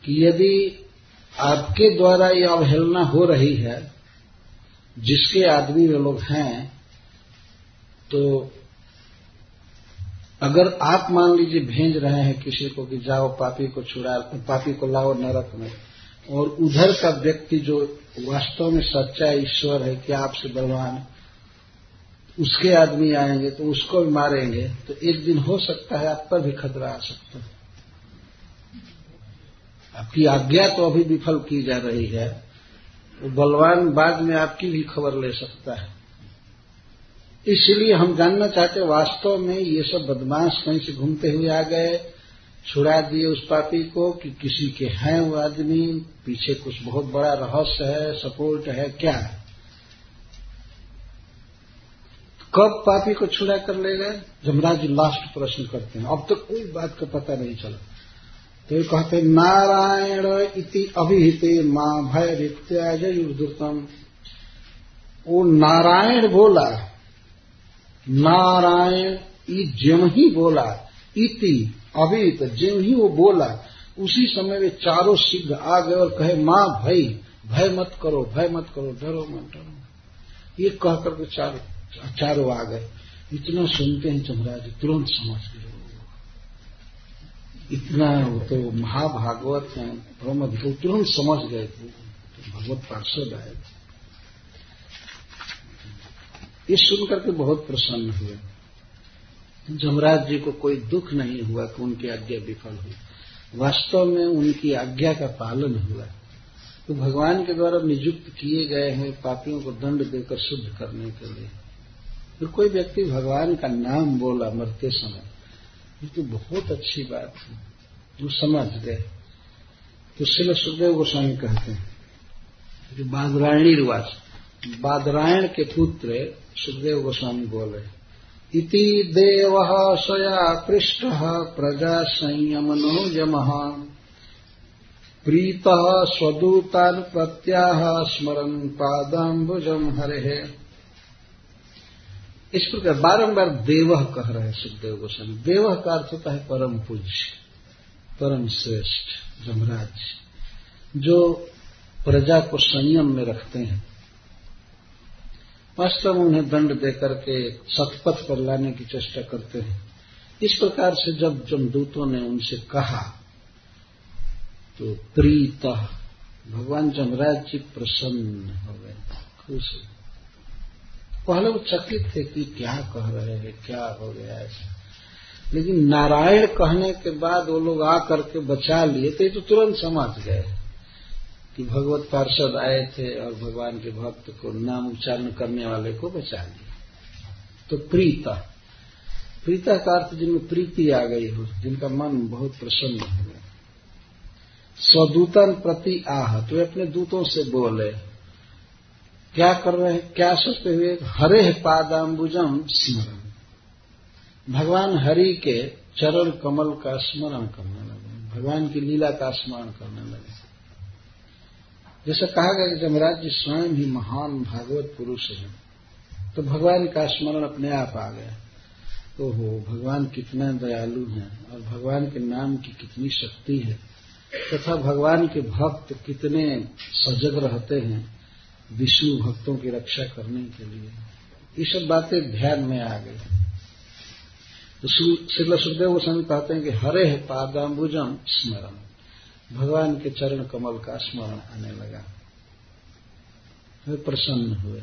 कि यदि आपके द्वारा ये अवहेलना हो रही है, जिसके आदमी वे लोग हैं, तो अगर आप मान लीजिए भेज रहे हैं किसी को कि जाओ पापी को लाओ नरक में, और उधर का व्यक्ति जो वास्तव में सच्चा ईश्वर है कि आपसे बलवान, उसके आदमी आएंगे तो उसको भी मारेंगे, तो एक दिन हो सकता है आप पर भी खतरा आ सकता है। आपकी आज्ञा तो अभी विफल की जा रही है, वो बलवान बाद में आपकी भी खबर ले सकता है। इसलिए हम जानना चाहते वास्तव में ये सब बदमाश कहीं से घूमते हुए आ गए, छुड़ा दिए उस पापी को, कि किसी के हैं वो आदमी, पीछे कुछ बहुत बड़ा रहस्य है, सपोर्ट है, क्या है। कब पापी को छुड़ा कर ले गए, जमराज जी लास्ट प्रश्न करते हैं। अब तक कोई बात का पता नहीं चला, तो ये कहते नारायण इति अभिहिते मां भय रित्याज युद्धम। वो नारायण बोला, नारायण जम ही बोला, इति अभिहित जिम ही वो बोला, उसी समय वे चारों सिद्ध आ गए और कहे मां भय मत करो, भय मत करो, डरो मत डरो। ये कह करके चारों आ गए। इतना सुनते हैं जमराज तुरंत समझ गए, इतना वो तो महाभागवत हैं, ब्रह्म तुरंत समझ गए थे, भगवत पार्षद आए। ये सुनकर के बहुत प्रसन्न हुए। जमराज जी को कोई दुख नहीं हुआ कि उनकी आज्ञा विफल हुई, वास्तव में उनकी आज्ञा का पालन हुआ। तो भगवान के द्वारा नियुक्त किए गए हैं पापियों को दंड देकर शुद्ध करने के लिए। फिर कोई व्यक्ति भगवान का नाम बोला मरते समय, ये तो बहुत अच्छी बात है, वो समझ गए। तो श्रील सुखदेव गोस्वामी कहते हैं कि बादरायणी रिवाज, बादरायण के पुत्र सुखदेव गोस्वामी बोले, इति देवः स्वया पृष्टः प्रजा संयमनो यमः प्रीतः स्वदूतान् प्रत्याह स्मरन् पादाम्बुजं हरेः। इस प्रकार बारंबार देवः कह रहे हैं सुखदेव गोस्वामी। देवः का अर्थ होता है परम पूज्य, परम श्रेष्ठ जमराज, जो प्रजा को संयम में रखते हैं, वास्तव में उन्हें दंड देकर के सतपथ पर लाने की चेष्टा करते हैं। इस प्रकार से जब जमदूतों ने उनसे कहा तो प्रीतः, भगवान जमराज जी प्रसन्न हो गए, खुश। पहले वो चकित थे कि क्या कह रहे हैं, क्या हो गया ऐसा, लेकिन नारायण कहने के बाद वो लोग आकर के बचा लिए थे, तो तुरंत समझ गए कि भगवत पार्षद आए थे और भगवान के भक्त को नाम उच्चारण करने वाले को बचा लिया। तो प्रीता, प्रीता का अर्थ जिनमें प्रीति आ गई हो, जिनका मन बहुत प्रसन्न हो गया। स्वदूतन प्रति आह, तो अपने दूतों से बोले, क्या कर रहे हैं, क्या सोचते हुए, हरे पादाम्बुजम स्मरण, भगवान हरि के चरण कमल का स्मरण करने लगे, भगवान की लीला का स्मरण करने लगे। जैसा कहा गया कि जमराज जी स्वयं ही महान भागवत पुरुष हैं, तो भगवान का स्मरण अपने आप आ गया। ओहो, भगवान कितना दयालु हैं और भगवान के नाम की कितनी शक्ति है, तथा भगवान के भक्त कितने सजग रहते हैं विष्णु भक्तों की रक्षा करने के लिए। ये सब बातें ध्यान में आ गई। तो श्रील सुखदेव गोस्वामी कहते हैं कि हरे पादाम्बुजम स्मरण, भगवान के चरण कमल का स्मरण आने लगा, वे प्रसन्न हुए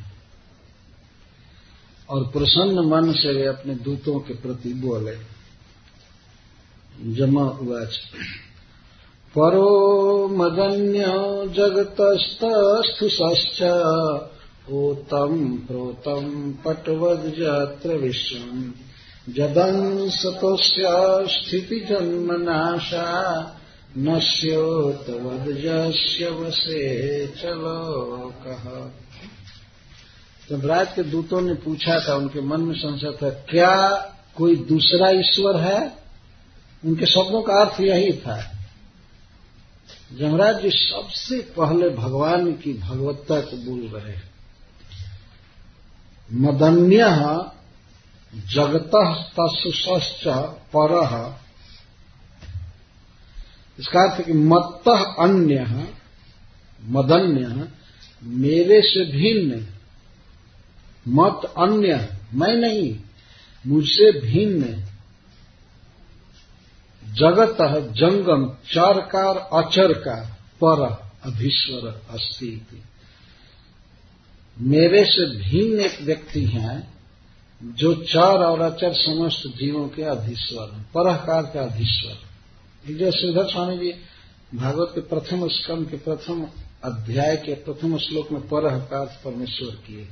और प्रसन्न मन से वे अपने दूतों के प्रति बोले। जमा उवाच परो मदन्य जगतस्तस्थुषश्च ओतम प्रोतम पटवज्जत्र विश्वम् जदंसतोस्य स्थिति जन्मनाशा नश्योतवज्जस्य वसे चलोकः। जमराज के दूतों ने पूछा था, उनके मन में संशय था, क्या कोई दूसरा ईश्वर है? उनके शब्दों का अर्थ यही था। जमराज जी सबसे पहले भगवान की भगवत्ता को बोल रहे। मदन्यः जगतः तस्सुश्च परः, इसका अर्थ है कि मत्तः अन्यः, मदन्यः मेरे से भिन्न, मत अन्य मैं नहीं, मुझसे भिन्न, जगत जंगम चरकार अचरकार पर अधीश्वर अस्ति, मेरे से भिन्न एक व्यक्ति हैं जो चर और अचर समस्त जीवों के अधीश्वर हैं, परहकार के अधीश्वर। जो श्रीधर स्वामी जी भागवत के प्रथम स्कंद के प्रथम अध्याय के प्रथम श्लोक में परहकार परमेश्वर किए।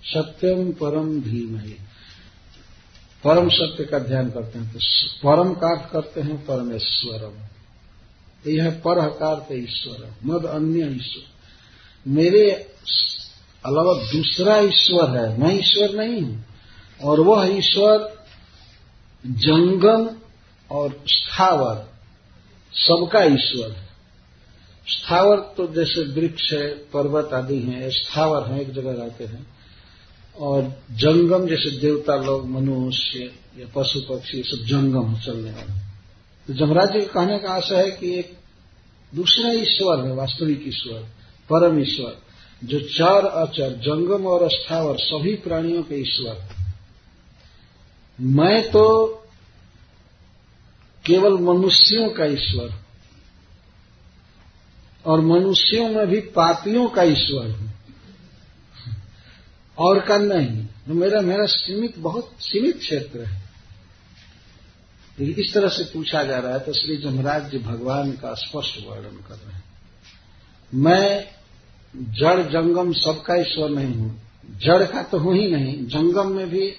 सत्यम परम धीमहि, परम सत्य का ध्यान करते हैं तो परम का अर्थ करते हैं परमेश्वरम, यह परहकार के ईश्वर, मद अन्य ईश्वर, मेरे अलावा दूसरा ईश्वर है, मैं ईश्वर नहीं हूं। और वह ईश्वर जंगम और स्थावर सबका ईश्वर है। स्थावर तो जैसे वृक्ष है, पर्वत आदि हैं, स्थावर हैं, एक जगह रहते हैं। और जंगम जैसे देवता लोग, मनुष्य या पशु पक्षी, ये सब जंगम चलने वाले। तो जमराज जी के कहने का आशय है कि एक दूसरा ईश्वर है, वास्तविक ईश्वर, परम ईश्वर, जो चर अचर जंगम और स्थावर सभी प्राणियों के ईश्वर। मैं तो केवल मनुष्यों का ईश्वर, और मनुष्यों में भी पापियों का ईश्वर हूं, और का नहीं। मेरा सीमित, बहुत सीमित क्षेत्र है। इस तरह से पूछा जा रहा है तो श्री जमराज जी भगवान का स्पष्ट वर्णन कर रहे हैं। मैं जड़ जंगम सबका ईश्वर नहीं हूं, जड़ का तो हूं ही नहीं, जंगम में भी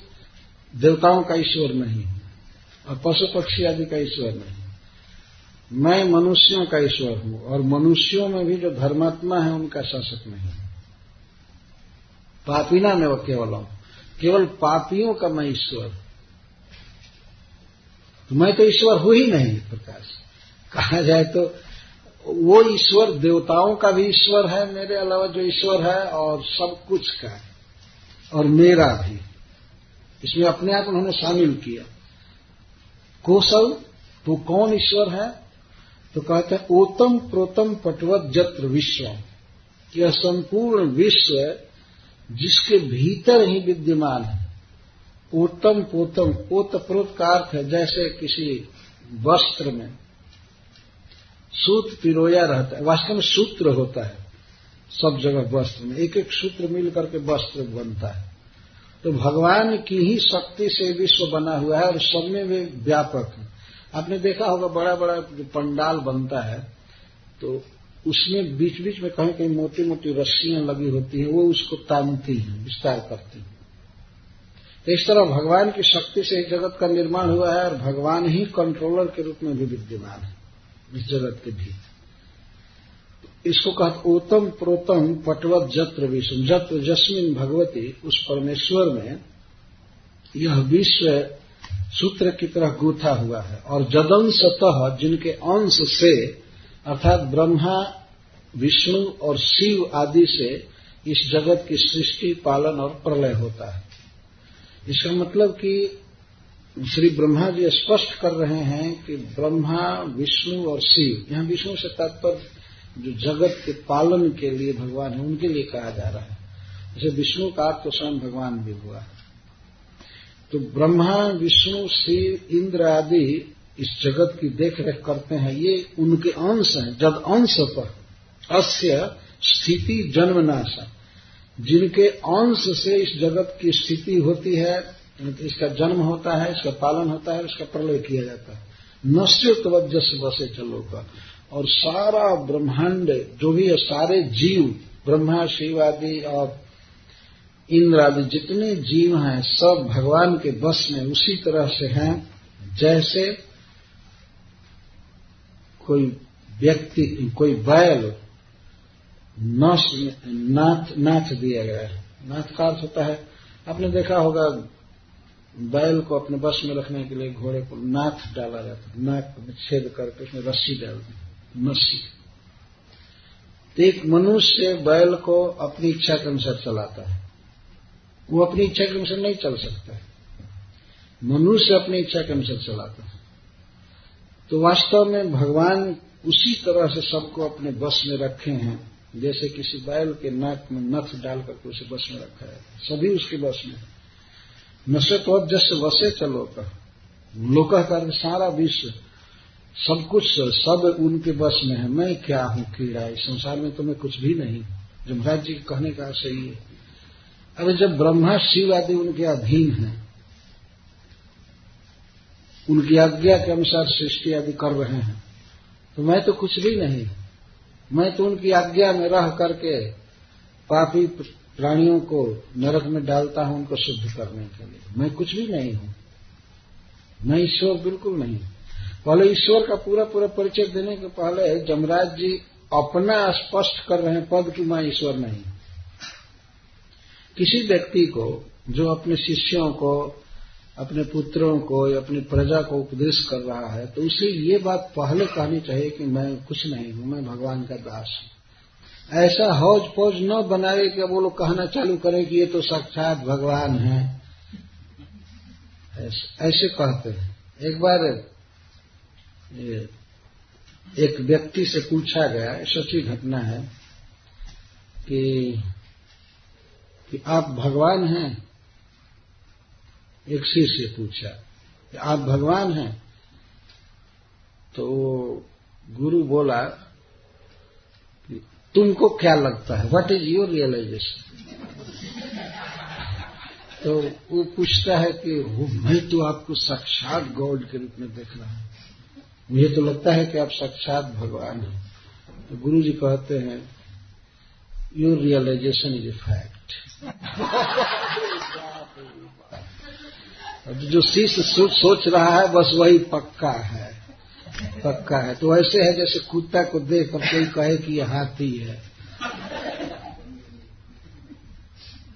देवताओं का ईश्वर नहीं हूं, और पशु पक्षी आदि का ईश्वर नहीं। मैं मनुष्यों का ईश्वर हूं, और मनुष्यों में भी जो धर्मात्मा है उनका शासक नहीं हूं। पापीना में केवल पापियों का मैं ईश्वर, तो मैं तो ईश्वर हूं ही नहीं। प्रकाश कहा जाए तो वो ईश्वर देवताओं का भी ईश्वर है मेरे अलावा जो ईश्वर है, और सब कुछ का, और मेरा भी, इसमें अपने आप उन्होंने शामिल किया। कौशल तो कौन ईश्वर है? तो कहते हैं ओतम प्रोतम पटवत जत्र विश्व, यह संपूर्ण विश्व जिसके भीतर ही विद्यमान है। ओतम पोतम, ओत प्रोत का अर्थ है जैसे किसी वस्त्र में सूत पिरोया रहता है, वास्तव में सूत्र होता है सब जगह, वस्त्र में एक एक सूत्र मिल करके वस्त्र बनता है। तो भगवान की ही शक्ति से विश्व बना हुआ है और सब में वे व्यापक है। आपने देखा होगा बड़ा बड़ा जो पंडाल बनता है तो उसमें बीच बीच में कहीं कहीं मोटी मोटी रस्सियां लगी होती हैं, वो उसको तानती हैं, विस्तार करती हैं। तो इस तरह भगवान की शक्ति से इस जगत का निर्माण हुआ है, और भगवान ही कंट्रोलर के रूप में भी विद्यमान है इस जगत के भी। इसको कहते ओतम प्रोतम पटवत जत्र विश्व, जत्र जस्मिन भगवती, उस परमेश्वर में यह विश्व सूत्र की तरह गूथा हुआ है। और जदंशतः, जिनके अंश से, अर्थात ब्रह्मा विष्णु और शिव आदि से इस जगत की सृष्टि, पालन और प्रलय होता है। इसका मतलब कि श्री ब्रह्मा जी स्पष्ट कर रहे हैं कि ब्रह्मा, विष्णु और शिव, यहाँ विष्णु से तात्पर्य जो जगत के पालन के लिए भगवान है उनके लिए कहा जा रहा है। जैसे विष्णु का अर्थ तो स्वयं भगवान भी हुआ। तो ब्रह्मा, विष्णु, शिव, इंद्र आदि इस जगत की देखरेख करते हैं, ये उनके अंश हैं। जद अंश पर अस्य स्थिति जन्मनाश, जिनके अंश से इस जगत की स्थिति होती है, इसका जन्म होता है, इसका पालन होता है, इसका प्रलय किया जाता है। नश्यत वजस बसे चलोगा, और सारा ब्रह्मांड जो भी है, सारे जीव, ब्रह्मा, शिव आदि और इंद्र आदि जितने जीव हैं सब भगवान के बस में उसी तरह से हैं जैसे कोई व्यक्ति, कोई बैल नाथ दिया गया है। नाथ का अर्थ होता है, आपने देखा होगा बैल को अपने बस में रखने के लिए घोड़े को नाथ डाला जाता है, नाक में छेद करके उसमें रस्सी डाल दी, नस्सी। तो एक मनुष्य बैल को अपनी इच्छा के अनुसार चलाता है, वो अपनी इच्छा के अनुसार नहीं चल सकता है, मनुष्य अपनी इच्छा के अनुसार चलाता है। तो वास्तव में भगवान उसी तरह से सबको अपने बस में रखे हैं, जैसे किसी बैल के नाक में नथ डाल करके उसे बस में रखा है, सभी उसके बस में। नशे तो जैसे वसे चलो का लोक कर सारा विश्व सब कुछ सब उनके बस में है। मैं क्या हूं कीड़ा, इस संसार में तो मैं कुछ भी नहीं। जमराज जी कहने का सही है। अरे जब ब्रह्मा शिव आदि उनके अधीन हैं, उनकी आज्ञा के अनुसार सृष्टि आदि कर रहे हैं, तो मैं तो कुछ भी नहीं। मैं तो उनकी आज्ञा में रह करके पापी प्राणियों को नरक में डालता हूं उनको शुद्ध करने के लिए। मैं कुछ भी नहीं हूं, मैं ईश्वर बिल्कुल नहीं। पहले ईश्वर का पूरा पूरा परिचय देने के पहले जमराज जी अपना स्पष्ट कर रहे हैं पद कि मैं ईश्वर नहीं। किसी व्यक्ति को जो अपने शिष्यों को, अपने पुत्रों को या अपनी प्रजा को उपदेश कर रहा है, तो उसे ये बात पहले कहनी चाहिए कि मैं कुछ नहीं हूं, मैं भगवान का दास हूं। ऐसा हौज पौज न बनाए कि वो लोग कहना चालू करें कि ये तो साक्षात भगवान है, ऐसे कहते हैं। एक बार एक व्यक्ति से पूछा गया, सच्ची घटना है, कि आप भगवान हैं। एक शिष्य पूछा कि आप भगवान हैं, तो गुरु बोला कि तुमको क्या लगता है, व्हाट इज योर रियलाइजेशन। तो वो पूछता है कि मैं तो आपको साक्षात गॉड के रूप में देख रहा हूं, मुझे तो लगता है कि आप साक्षात भगवान हैं। तो गुरु जी कहते हैं your realization is a fact. जो शिष्य सोच रहा है बस वही पक्का है, पक्का है। तो ऐसे है जैसे कुत्ता को देख कर कोई कहे कि यह हाथी है,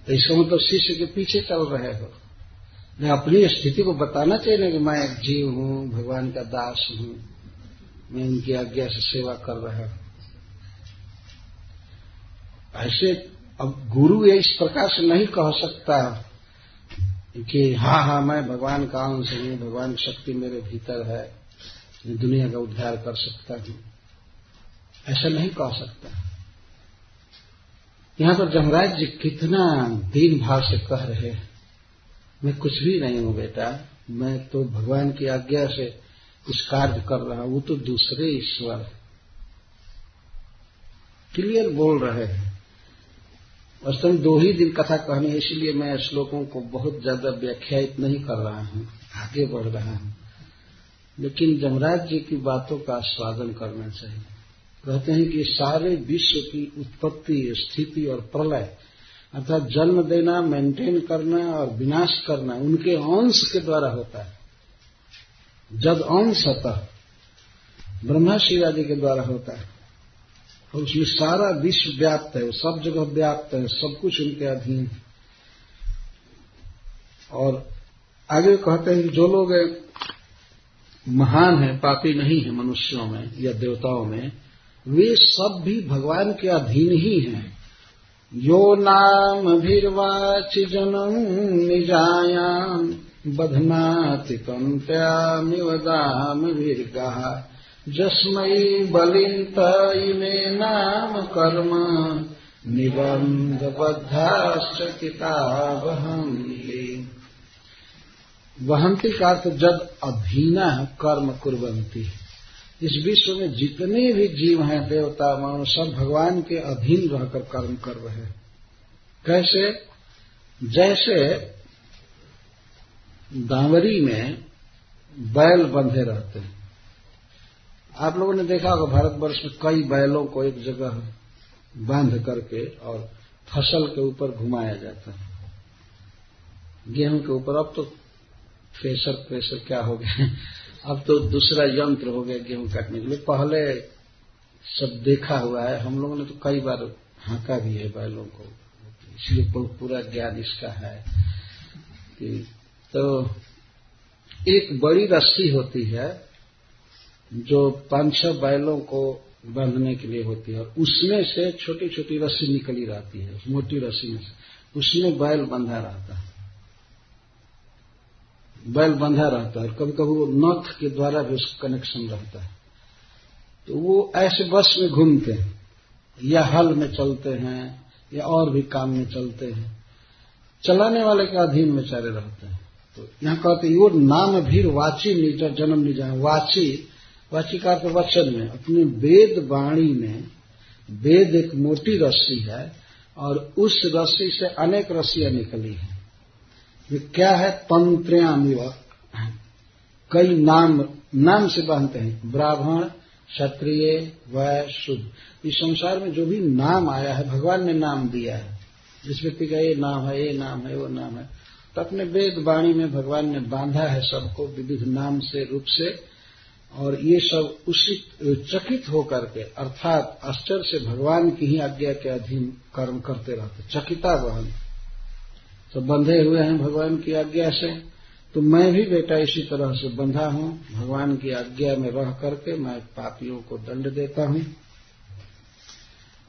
तो इसका मतलब शिष्य के पीछे चल रहे हो। मैं अपनी स्थिति को बताना चाहिए ना कि मैं एक जीव हूं, भगवान का दास हूं, मैं उनकी आज्ञा से सेवा कर रहा हूं। ऐसे अब गुरु ये इस प्रकार से नहीं कह सकता कि हाँ मैं भगवान का अंश हूं, भगवान की शक्ति मेरे भीतर है, मैं दुनिया का उद्धार कर सकता हूं, ऐसा नहीं कह सकता। यहां पर जमराज जी कितना दीन भाव से कह रहे हैं, मैं कुछ भी नहीं हूं बेटा, मैं तो भगवान की आज्ञा से कुछ कार्य कर रहा हूं, वो तो दूसरे ईश्वर क्लियर बोल रहे हैं। वास्तव में 2 ही दिन कथा कहनी है, इसलिए मैं श्लोकों को बहुत ज्यादा व्याख्यायित नहीं कर रहा हूं, आगे बढ़ रहा हूं। लेकिन जमराज जी की बातों का आस्वादन करना चाहिए। कहते हैं कि सारे विश्व की उत्पत्ति, स्थिति और प्रलय अर्थात जन्म देना, मेंटेन करना और विनाश करना उनके अंश के द्वारा होता है। जद अंशतः ब्रह्मा शिव आदि के द्वारा होता है, और उसमें सारा विश्व व्याप्त है, सब जगह व्याप्त है, सब कुछ उनके अधीन है। और आगे कहते हैं कि जो लोग महान हैं, पापी नहीं है मनुष्यों में या देवताओं में, वे सब भी भगवान के अधीन ही हैं। यो नाम भीर्वाचि जनम निजायाम बध्नाति कंत्यामिव दाम भीर्गः जस्मै बलिंत इमे नाम कर्म निबंधबद्धाश्च किताबहन्ति। वहन्ति का अर्थ जद अधीना कर्म कुर्वन्ति। इस विश्व में जितने भी जीव हैं, देवता मानव, सब भगवान के अधीन रहकर कर्म कर रहे हैं। कैसे? जैसे दावरी में बैल बंधे रहते हैं। आप लोगों ने देखा होगा भारतवर्ष में कई बैलों को एक जगह बांध करके और फसल के ऊपर घुमाया जाता है, गेहूं के ऊपर। अब तो थ्रेशर क्या हो गया, अब तो दूसरा यंत्र हो गया गेहूं काटने के लिए। पहले सब देखा हुआ है, हम लोगों ने तो कई बार हाँका भी है बैलों को, इसलिए पूरा ज्ञान इसका है। तो एक बड़ी रस्सी होती है जो 5-6 बैलों को बांधने के लिए होती है, और उसमें से छोटी छोटी रस्सी निकली रहती है, उस मोटी रस्सी में से उसमें बैल बंधा रहता है। बैल बंधा रहता है, कभी कभी वो नथ के द्वारा भी उसका कनेक्शन रहता है। तो वो ऐसे बस में घूमते हैं, या हल में चलते हैं, या और भी काम में चलते हैं, चलाने वाले के अधीन में चारे रहते हैं। तो यहाँ कहते यो नाम भीर वाची निज जन्म निजा। वाची का अर्थ वचन में, अपने वेद वाणी में। वेद एक मोटी रस्सी है और उस रस्सी से अनेक रस्सियां निकली हैं। ये क्या है? तंत्र्यामिव, कई नाम से बांधते हैं। ब्राह्मण, क्षत्रिय, वैश्य, शूद्र। इस संसार में जो भी नाम आया है भगवान ने नाम दिया है। जिस व्यक्ति का ये नाम है, ये नाम है, वो नाम है, तो अपने वेद वाणी में भगवान ने बांधा है सबको विविध नाम से, रूप से। और ये सब उसी चकित होकर के, अर्थात आश्चर्य से भगवान की ही आज्ञा के अधीन कर्म करते रहते। चकिता वहन, सब बंधे हुए हैं भगवान की आज्ञा से। तो मैं भी बेटा इसी तरह से बंधा हूं, भगवान की आज्ञा में रह करके मैं पापियों को दंड देता हूं।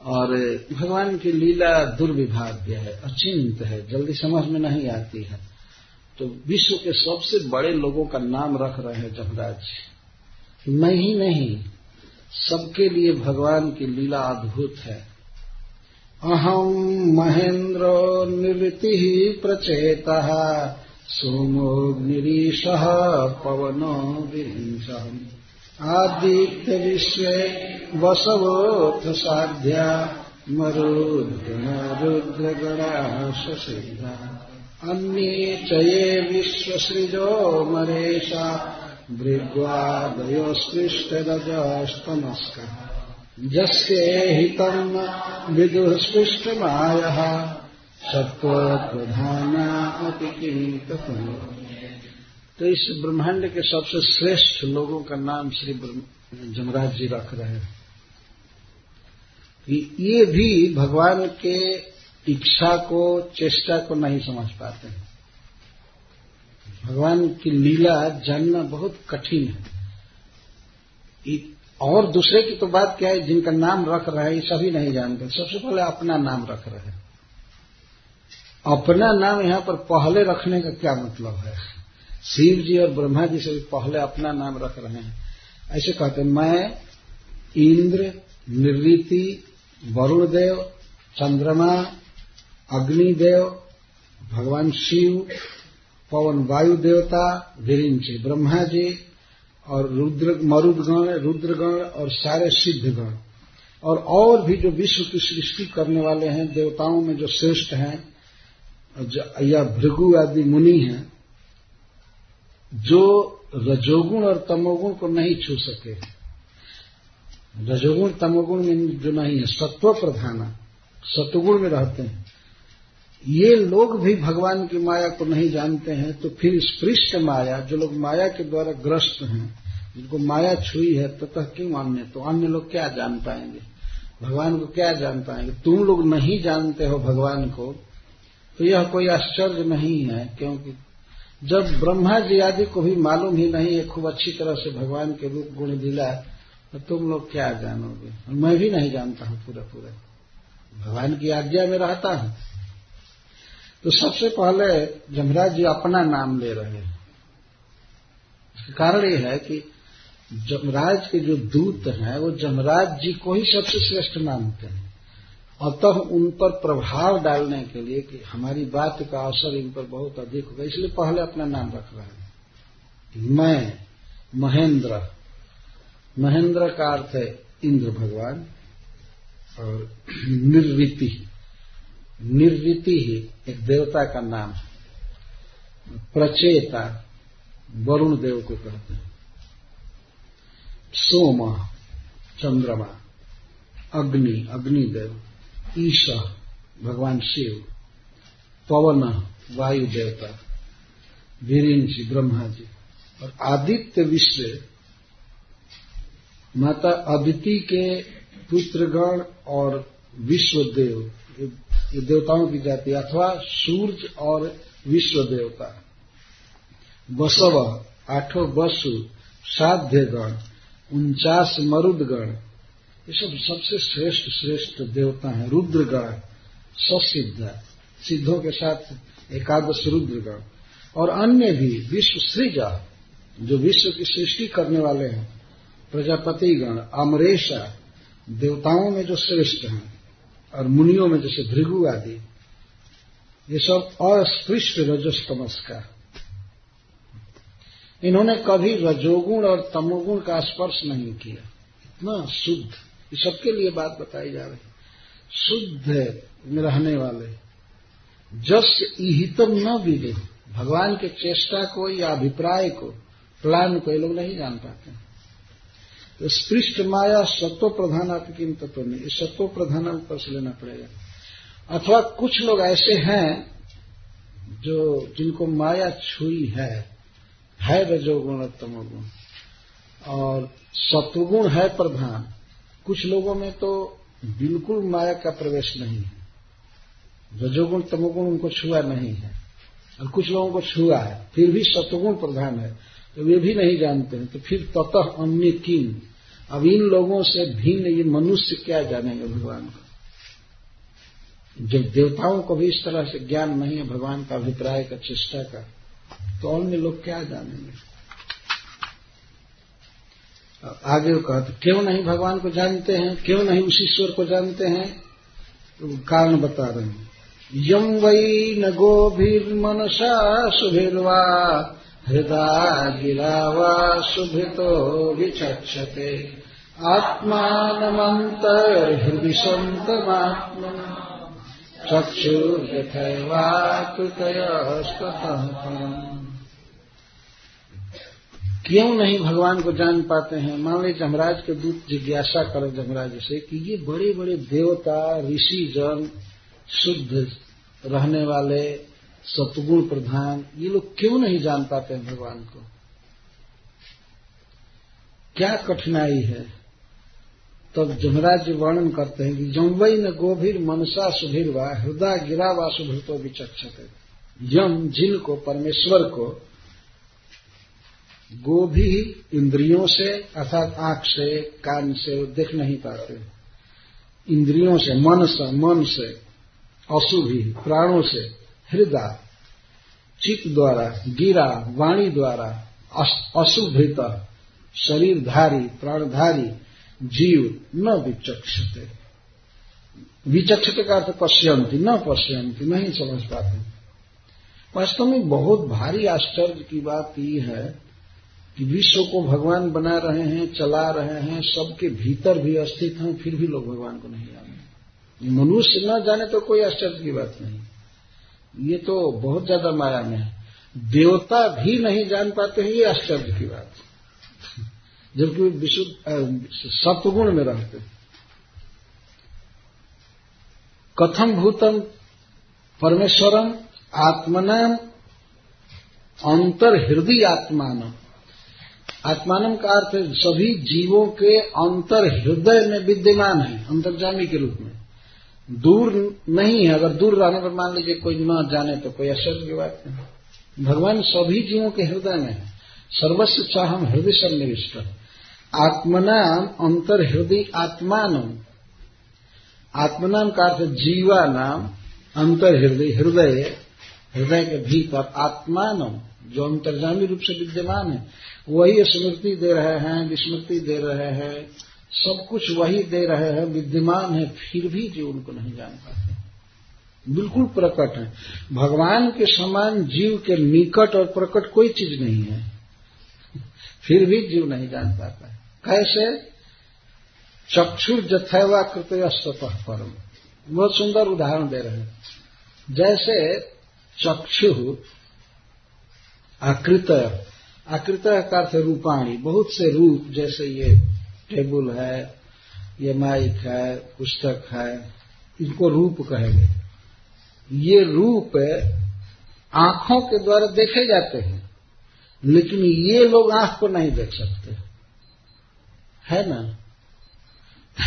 और भगवान की लीला दुर्विभाग्य है, अचिंत है, जल्दी समझ में नहीं आती है। तो विश्व के सबसे बड़े लोगों का नाम रख रहे हैं जमराज। मैं ही नहीं, सबके लिए भगवान की लीला अद्भुत है। अहम महेन्द्रो निवृत्ति प्रचेतः सोमोऽग्निरीशः पवनो विंशः आदित्य विश्वे वसवोऽथ साध्या रुद्रगणा ससिद्धा अन्ये च ये विश्वसृजो मरेशा भृग्वादयो स्पृष्टरजस्तमस्कः यस्य हितं विदुः स्पृष्टमायः सत्त्वप्रधाना अपि किं ततः। तो इस ब्रह्मांड के सबसे श्रेष्ठ लोगों का नाम श्री जमराज जी रख रहे हैं। ये भी भगवान के इच्छा को, चेष्टा को नहीं समझ पाते हैं। भगवान की लीला जानना बहुत कठिन है। और दूसरे की तो बात क्या है, जिनका नाम रख रहे हैं ये सभी नहीं जानते। सबसे पहले अपना नाम रख रहे हैं। अपना नाम यहाँ पर पहले रखने का क्या मतलब है? शिव जी और ब्रह्मा जी से भी पहले अपना नाम रख रहे हैं। ऐसे कहते हैं, मैं इंद्र, निवृत्ति, वरुण देव, चंद्रमा, अग्निदेव, भगवान शिव, पवन वायु देवता, विरिंच ब्रह्मा जी, और रुद्रगण और सारे सिद्धगण, और भी जो विश्व की सृष्टि करने वाले हैं, देवताओं में जो श्रेष्ठ हैं या भृगु आदि मुनि हैं, जो रजोगुण और तमोगुण को नहीं छू सके। रजोगुण तमोगुण में जो नहीं है, सत्व प्रधान, सत्वगुण में रहते हैं, ये लोग भी भगवान की माया को नहीं जानते हैं। तो फिर स्पृष्ट माया, जो लोग माया के द्वारा ग्रस्त हैं, जिनको माया छुई है, ततः क्यों अन्य, तो अन्य लोग क्या जान पाएंगे भगवान को? क्या जान पाएंगे? तुम लोग नहीं जानते हो भगवान को, तो यह कोई आश्चर्य नहीं है। क्योंकि जब ब्रह्मा जी आदि को भी मालूम ही नहीं है खूब अच्छी तरह से भगवान के रूप गुण लीला, तो तुम लोग क्या जानोगे, मैं भी नहीं जानता हूं पूरा पूरा, भगवान की आज्ञा में रहता हूं। तो सबसे पहले जमराज जी अपना नाम ले रहे हैं। इसका कारण यह है कि जमराज के जो दूत हैं वो जमराज जी को ही सबसे श्रेष्ठ मानते हैं, अतः उन पर प्रभाव डालने के लिए कि हमारी बात का असर इन पर बहुत अधिक होगा, इसलिए पहले अपना नाम रख रहे हैं। मैं महेंद्र, महेंद्र का अर्थ है इंद्र भगवान, और निर्ऋति, निर्ऋति ही एक देवता का नाम है। प्रचेता वरुण देव को कहते हैं। सोम चंद्रमा, अग्नि अग्निदेव, ईश भगवान शिव, पवन वायु देवता, वीरिंची ब्रह्मा जी, और आदित्य विश्व माता अदिति के पुत्रगण और विश्वदेव, ये देवताओं की जाति, अथवा सूर्य और विश्व देवता। बसव 8 वसु, साध्यगण, 49 मरुदगण, ये सब सबसे श्रेष्ठ श्रेष्ठ देवता हैं। रुद्रगण, ससिद्ध, सिद्धों के साथ 11 रुद्रगण, और अन्य भी विश्व सृजा, जो विश्व की सृष्टि करने वाले हैं। प्रजापतिगण, अमरेशा, देवताओं में जो श्रेष्ठ हैं, और मुनियों में जैसे भृगु आदि, ये सब अस्पृष्ट रजस तमस का। इन्होंने कभी रजोगुण और तमोगुण का स्पर्श नहीं किया, इतना शुद्ध। ये सबके लिए बात बताई जा रही, शुद्ध में रहने वाले। जस इहितम न विदु, भगवान के चेष्टा को या अभिप्राय को, प्लान को ये लोग नहीं जान पाते। तो स्पृष्ट माया सत्व प्रधान आपकी कीमत तो नहीं, इस सत्व प्रधान ऊपर से लेना पड़ेगा। अथवा कुछ लोग ऐसे हैं जो जिनको माया छुई है रजोगुण और तमोगुण, और सत्वगुण है प्रधान। कुछ लोगों में तो बिल्कुल माया का प्रवेश नहीं है, रजोगुण तमोगुण उनको छुआ नहीं है, और कुछ लोगों को छुआ है फिर भी सत्वगुण प्रधान है, तो वे भी नहीं जानते हैं। तो फिर ततः अन्य किम, अब इन लोगों से भिन्न ये मनुष्य क्या जानेंगे भगवान को, जब देवताओं को भी इस तरह से ज्ञान नहीं है भगवान का अभिप्राय का, चेष्टा का, तो अन्य लोग क्या जानेंगे। आगे वो कहते क्यों नहीं भगवान को जानते हैं, क्यों नहीं उस ईश्वर को जानते हैं, तो कारण बता रहे हैं। यम वै न गोभिर्मनसा शुभिर्वा हृदय गिरा वा शुभितो विचक्षते आत्मानमन्तर्हृदि सन्तमात्मन् चक्षुर्यथैवाकृतयस्ततः। क्यों नहीं भगवान को जान पाते हैं। मान लीजिए जमराज के दूत जिज्ञासा करें जमराज से कि ये बड़े बड़े देवता ऋषि जन, शुद्ध रहने वाले, सतगुण प्रधान, ये लोग क्यों नहीं जान पाते हैं भगवान को, क्या कठिनाई है। तब जमराज जी वर्णन करते हैं कि जम्वई न गोभीर मनसा सुधीरवा हृदय गिरा वा सुभृतो विचक्षते। यम जिनको, परमेश्वर को, गोभी इंद्रियों से अर्थात आंख से, कान से देख नहीं पाते, इंद्रियों से, मन से, अशुभि प्राणों से, हृदय चित्त द्वारा, गिरा वाणी द्वारा, अशुभृत शरीरधारी प्राणधारी जीव न विचक्षते। विचक्षते का अर्थ पश्यंती, न पश्यंती, नहीं समझ पाते। वास्तव में बहुत भारी आश्चर्य की बात यह है कि विश्व को भगवान बना रहे हैं, चला रहे हैं, सबके भीतर भी स्थित हैं, फिर भी लोग भगवान को नहीं जाने। मनुष्य न जाने तो कोई आश्चर्य की बात नहीं, ये तो बहुत ज्यादा माया में है। देवता भी नहीं जान पाते हैं, ये आश्चर्य की बात, जबकि विशुद्ध सत्वगुण में रहते। कथम भूतम परमेश्वरम आत्मनाम अंतर्हृदय आत्मानम। आत्मानम का अर्थ सभी जीवों के अंतर हृदय में विद्यमान है, अंतर्जामी के रूप में, दूर नहीं है। अगर दूर रहने पर मान लीजिए कोई न जाने तो कोई आश्चर्य की बात नहीं। भगवान सभी जीवों के हृदय में है। सर्वस्व चाहम हृदय सन्निविष्ट, आत्मनाम अंतर्हृदय आत्मानम, आत्मनाम का अर्थ जीवा नाम, अंतर्हृदय हृदय, हृदय के भीतर, आत्मानम जो अंतर्जामी रूप से विद्यमान है, वही स्मृति दे रहे हैं, विस्मृति दे रहे हैं, सब कुछ वही दे रहे हैं, विद्यमान है, फिर भी जीव उनको नहीं जान पाते, बिल्कुल प्रकट है। भगवान के समान जीव के निकट और प्रकट कोई चीज नहीं है, फिर भी जीव नहीं जान पाता। कैसे? चक्षुर जथैवा कृतयस्ततः परम, बहुत सुंदर उदाहरण दे रहे हैं। जैसे चक्षु आकृतय, आकृतय का अर्थ रूपाणी, बहुत से रूप, जैसे ये टेबल है, ये माइक है, पुस्तक है, इनको रूप कहेंगे। ये रूप आंखों के द्वारा देखे जाते हैं, लेकिन ये लोग आंख को नहीं देख सकते, है ना।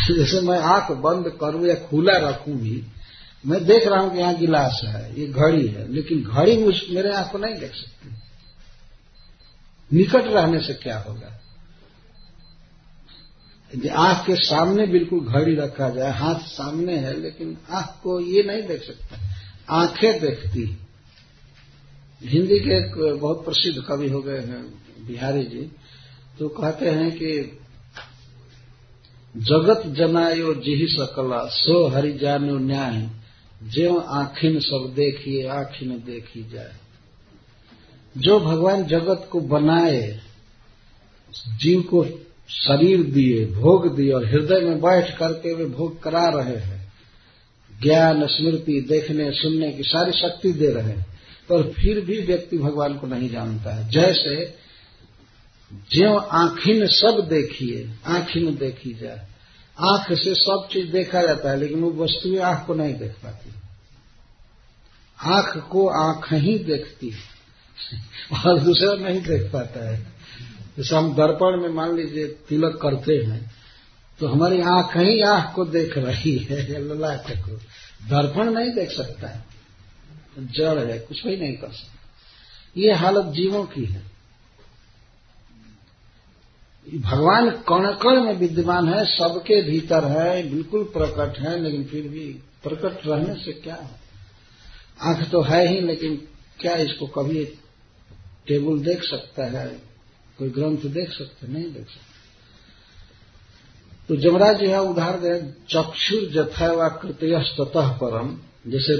जैसे मैं आंख बंद करूं या खुला रखूं भी, मैं देख रहा हूं कि यहां गिलास है, ये घड़ी है, लेकिन घड़ी मेरे आंख को नहीं देख सकती। निकट रहने से क्या होगा? आंख के सामने बिल्कुल घड़ी रखा जाए, हाथ सामने है, लेकिन आंख को ये नहीं देख सकता, आंखें देखती। हिंदी के एक बहुत प्रसिद्ध कवि हो गए हैं बिहारी जी, तो कहते हैं कि जगत जनायो जिहि सकला, सो हरि जानो न्याय, ज्यों आँखिन सब देखिए आँखिन देखी जाए। जो भगवान जगत को बनाए, जीव को शरीर दिए, भोग दिए, और हृदय में बैठ करके वे भोग करा रहे हैं, ज्ञान स्मृति देखने सुनने की सारी शक्ति दे रहे हैं, पर फिर भी व्यक्ति भगवान को नहीं जानता है। जैसे ज्यों आँखिन सब देखिए आँखिन देखी जाए, आंख से सब चीज देखा जाता है, लेकिन वो वस्तुएं आंख को नहीं देख पाती। आंख को आंख ही देखती है और दूसरा नहीं देख पाता है। जैसे हम दर्पण में मान लीजिए तिलक करते हैं, तो हमारी आंख ही आंख को देख रही है, ललाट को, दर्पण नहीं देख सकता है, जड़ है, कुछ भी नहीं कर सकता। ये हालत जीवों की है। भगवान कण कण में विद्यमान है, सबके भीतर है, बिल्कुल प्रकट है, लेकिन फिर भी प्रकट रहने से क्या है? आंख तो है ही, लेकिन क्या इसको कभी टेबल देख सकता है, कोई ग्रंथ देख सकता है? नहीं देख सकता। तो जमराज जी है उदाहरण दे, चक्षुर जथैवाकृतयस्ततः परम, जैसे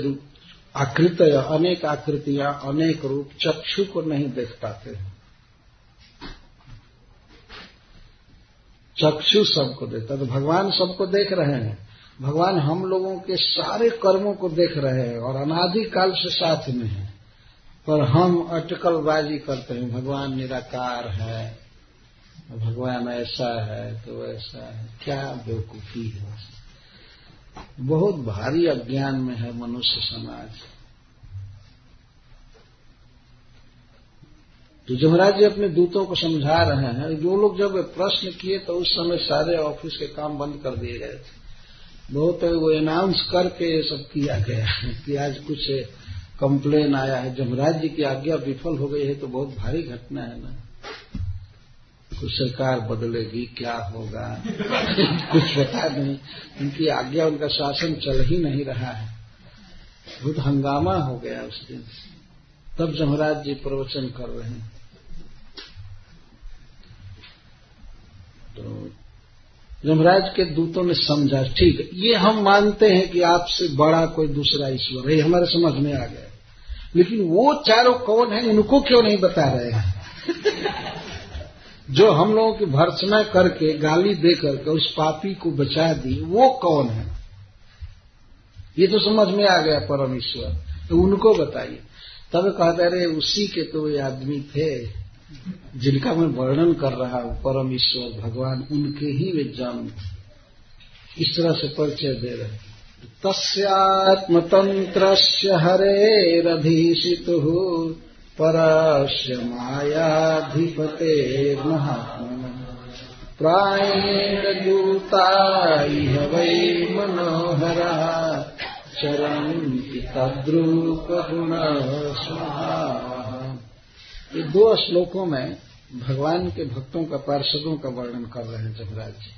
आकृतय, अनेक आकृतियां, अनेक रूप चक्षु को नहीं देख पाते। चक्षु सबको देखता, तो भगवान सबको देख रहे हैं। भगवान हम लोगों के सारे कर्मों को देख रहे हैं और अनादि काल से साथ में है, पर हम अटकलबाजी करते हैं, भगवान निराकार है, भगवान ऐसा है तो ऐसा है। क्या बेवकूफी है, बहुत भारी अज्ञान में है मनुष्य समाज। तो जमराज जी अपने दूतों को समझा रहे हैं। जो लोग जब प्रश्न किए तो उस समय सारे ऑफिस के काम बंद कर दिए गए थे। बहुत वो अनाउंस करके सब किया गया कि आज कुछ कंप्लेन आया है, जमराज जी की आज्ञा विफल हो गई है, तो बहुत भारी घटना है ना। कुछ सरकार बदलेगी, क्या होगा कुछ पता नहीं, उनकी आज्ञा, उनका शासन चल ही नहीं रहा है। बहुत हंगामा हो गया उस दिन। तब जमराज जी प्रवचन कर रहे हैं। तो यमराज के दूतों ने समझा, ठीक है, ये हम मानते हैं कि आपसे बड़ा कोई दूसरा ईश्वर है, हमारे समझ में आ गया, लेकिन वो चारों कौन है, उनको क्यों नहीं बता रहे हैं? जो हम लोगों की भर्त्सना करके, गाली दे करके उस पापी को बचा दी, वो कौन है? ये तो समझ में आ गया परम ईश्वर, तो उनको बताइए। तब कहते रहे, उसी के तो ये आदमी थे जिनका मैं वर्णन कर रहा हूं, परम ईश्वर भगवान, उनके ही वे जन्म। इस तरह से परिचय दे रहे। तस्यात्मतंत्रस्य हरेरधीशितुः परस्य मायाधिपतेर् महात्मनः प्रायेण दूता इह वै मनोहरः चरन्ति तद्रूप गुणः स्वाहा। ये 2 श्लोकों में भगवान के भक्तों का, पार्षदों का वर्णन कर रहे हैं जमराज जी।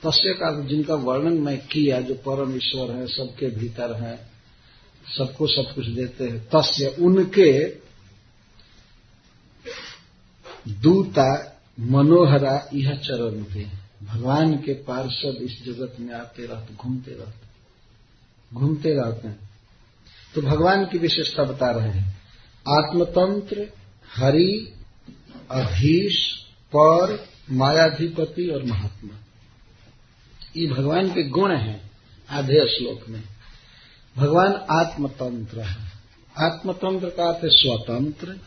तस्य का जिनका वर्णन मैं किया, जो परम ईश्वर है, सबके भीतर है, सबको सब कुछ देते हैं, तस्य उनके दूता मनोहरा यह चरण थे। भगवान के पार्षद इस जगत में आते रहते, घूमते रहते हैं। तो भगवान की विशेषता बता रहे हैं, आत्मतंत्र, हरि, अधीश, पर, मायाधिपति और महात्मा। ये भगवान के गुण हैं। आधे श्लोक में भगवान आत्मतंत्र है। आत्मतंत्र का अर्थ है स्वतंत्र।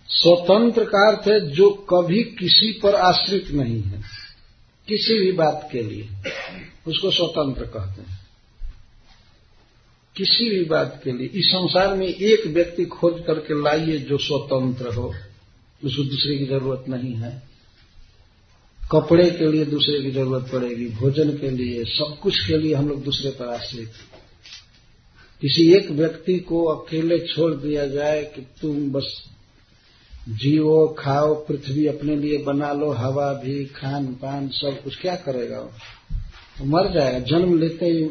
स्वतंत्र का अर्थ है जो कभी किसी पर आश्रित नहीं है, किसी भी बात के लिए, उसको स्वतंत्र कहते हैं। किसी भी बात के लिए इस संसार में एक व्यक्ति खोज करके लाइए जो स्वतंत्र हो, उसको दूसरे की जरूरत नहीं है। कपड़े के लिए दूसरे की जरूरत पड़ेगी, भोजन के लिए, सब कुछ के लिए हम लोग दूसरे पर आश्रित। किसी एक व्यक्ति को अकेले छोड़ दिया जाए कि तुम बस जियो, खाओ, पृथ्वी अपने लिए बना लो, हवा भी, खान पान सब कुछ, क्या करेगा वो मर जाएगा। जन्म लेते ही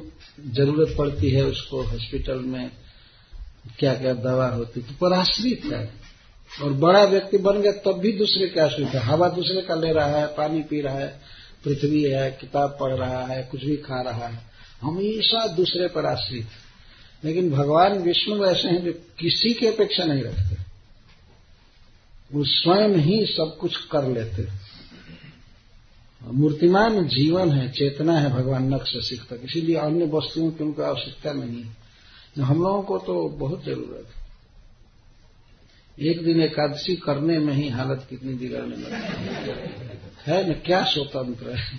जरूरत पड़ती है उसको, हॉस्पिटल में क्या क्या दवा होती, तो पर आश्रित है। और बड़ा व्यक्ति बन गया तब भी दूसरे के आश्रित है। हवा दूसरे का ले रहा है, पानी पी रहा है, पृथ्वी है, किताब पढ़ रहा है, कुछ भी खा रहा है, हमेशा दूसरे पर आश्रित। लेकिन भगवान विष्णु ऐसे हैं जो किसी की अपेक्षा नहीं रखते, वो स्वयं ही सब कुछ कर लेते। मूर्तिमान जीवन है, चेतना है भगवान नख से सीखता, इसीलिए अन्य वस्तुओं की उनको आवश्यकता नहीं है। हम लोगों को तो बहुत जरूरत है। एक दिन एकादशी करने में ही हालत कितनी बिगड़ने लगती है न, क्या स्वतंत्र है।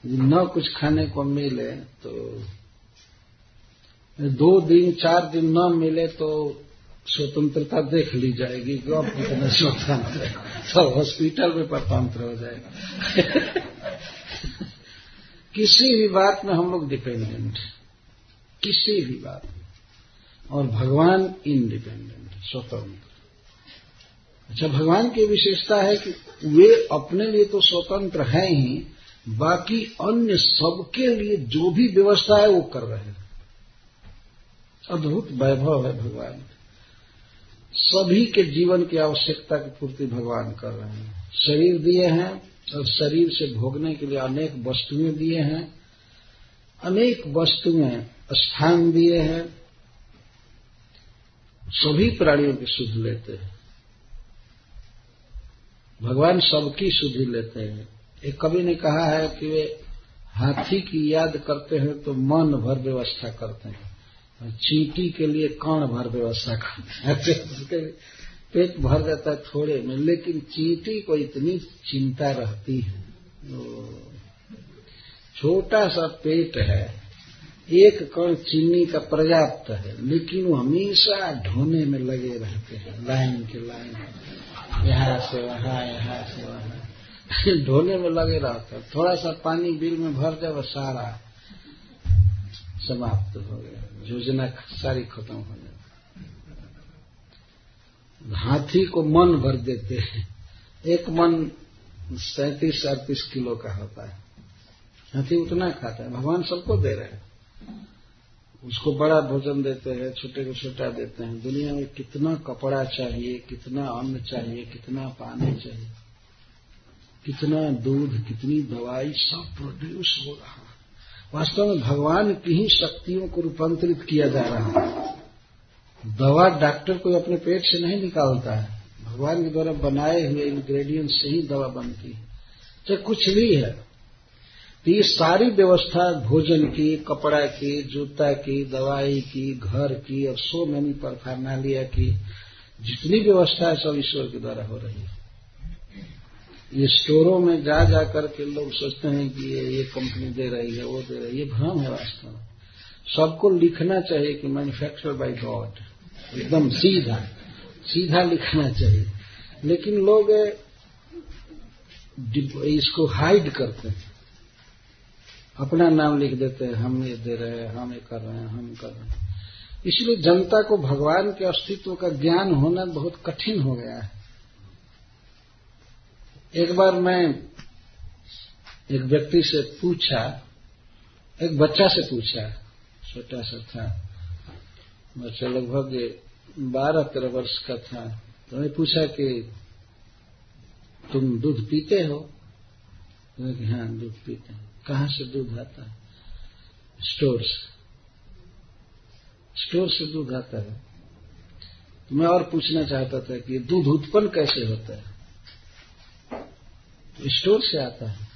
न कुछ खाने को मिले तो 2 दिन 4 दिन न मिले तो स्वतंत्रता देख ली जाएगी, गप कितना स्वतंत्र है, सब हॉस्पिटल में परतंत्र हो जाएगा। किसी भी बात में हम लोग डिपेंडेंट, किसी भी बात में। और भगवान इंडिपेंडेंट, स्वतंत्र। अच्छा, भगवान की विशेषता है कि वे अपने लिए तो स्वतंत्र हैं ही, बाकी अन्य सबके लिए जो भी व्यवस्था है वो कर रहे हैं। अद्भुत वैभव है भगवान। सभी के जीवन की आवश्यकता की पूर्ति भगवान कर रहे हैं। शरीर दिए हैं और शरीर से भोगने के लिए अनेक वस्तुएं दिए हैं, अनेक वस्तुएं स्थान दिए हैं। सभी प्राणियों की सुध लेते हैं भगवान, सबकी सुधि लेते हैं। एक कवि ने कहा है कि वे हाथी की याद करते हैं तो मन भर व्यवस्था करते हैं, और चींटी के लिए कण भर व्यवस्था करते हैं। उसके पेट भर जाता है थोड़े में, लेकिन चींटी को इतनी चिंता रहती है। छोटा सा पेट है, एक कण चीनी का पर्याप्त है, लेकिन वो हमेशा ढोने में लगे रहते हैं, लाइन के लाइन, यहाँ से वहाँ, यहाँ से वहाँ ढोने में लगे रहते हैं। थोड़ा सा पानी बिल में भर जाए, वो सारा समाप्त हो गया, योजना सारी खत्म हो जाए। हाथी को मन भर देते हैं, एक मन 37-38 किलो का होता है, हाथी उतना खाता है। भगवान सबको दे रहे हैं, उसको बड़ा भोजन देते हैं, छोटे को छोटा देते हैं। दुनिया में कितना कपड़ा चाहिए, कितना अन्न चाहिए, कितना पानी चाहिए, कितना दूध, कितनी दवाई, सब प्रोड्यूस हो रहा है। वास्तव में भगवान की ही शक्तियों को रूपांतरित किया जा रहा है। दवा डॉक्टर कोई अपने पेट से नहीं निकालता है, भगवान के द्वारा बनाए हुए इंग्रेडिएंट्स से ही दवा बनती है, चाहे कुछ भी है। तो ये सारी व्यवस्था भोजन की, कपड़ा की, जूता की, दवाई की, घर की और सो मैनी परफार्नालिया की जितनी व्यवस्था है सब ईश्वर के द्वारा हो रही है। ये स्टोरों में जा जा करके लोग सोचते हैं कि ये कंपनी दे रही है, वो दे रही है, ये भ्रम है। वास्तव में सबको लिखना चाहिए कि मैन्युफैक्चर बाय गॉड, एकदम सीधा सीधा लिखना चाहिए। लेकिन लोग इसको हाइड करते हैं, अपना नाम लिख देते हैं, हम ये दे रहे हैं, हम ये कर रहे हैं, हम कर रहे हैं। इसलिए जनता को भगवान के अस्तित्व का ज्ञान होना बहुत कठिन हो गया है। एक बार मैं एक व्यक्ति से पूछा, एक बच्चा से पूछा, छोटा सा था बच्चा, लगभग 12-13 वर्ष का था। तो मैंने पूछा कि तुम दूध पीते हो? तो कि हाँ दूध पीते हैं। कहाँ से दूध आता है? स्टोर से। स्टोर से दूध आता है। तो मैं और पूछना चाहता था कि दूध उत्पन्न कैसे होता है? तो स्टोर से आता है।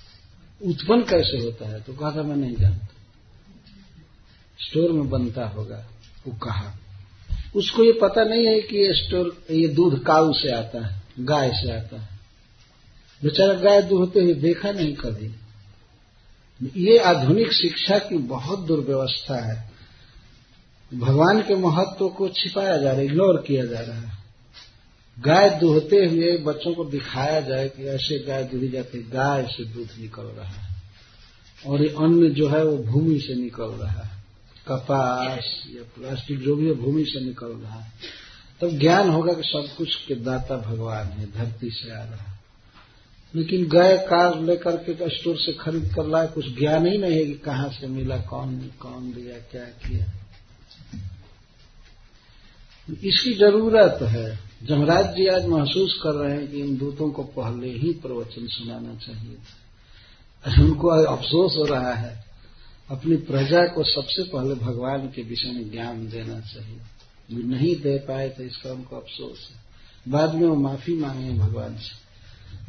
उत्पन्न कैसे होता है? तो कहा था मैं नहीं जानता, स्टोर में बनता होगा। वो कहा उसको ये पता नहीं है कि ये दूध काऊ से आता है, गाय से आता है। बेचारा गाय दूहते हुए देखा नहीं कभी। ये आधुनिक शिक्षा की बहुत दुर्व्यवस्था है। भगवान के महत्व को छिपाया जा रहा है, इग्नोर किया जा रहा है। गाय दूहते हुए बच्चों को दिखाया जाए कि ऐसे गाय दूही जाती, गाय से दूध निकल रहा है और ये अन्न जो है वो भूमि से निकल रहा है, कपास या प्लास्टिक जो भी है भूमि से निकल रहा है। तब ज्ञान होगा कि सब कुछ के दाता भगवान है, धरती से आ रहा है। लेकिन गाय कार लेकर के स्टोर से खरीद कर लाए, कुछ ज्ञान ही नहीं है कि कहाँ से मिला, कौन दिया, क्या किया। इसकी जरूरत है। जमराज जी आज महसूस कर रहे हैं कि इन दूतों को पहले ही प्रवचन सुनाना चाहिए था। उनको अफसोस हो रहा है, अपनी प्रजा को सबसे पहले भगवान के विषय में ज्ञान देना चाहिए। जो नहीं दे पाए थे इसका उनको अफसोस है। बाद में वो माफी मांगे भगवान से,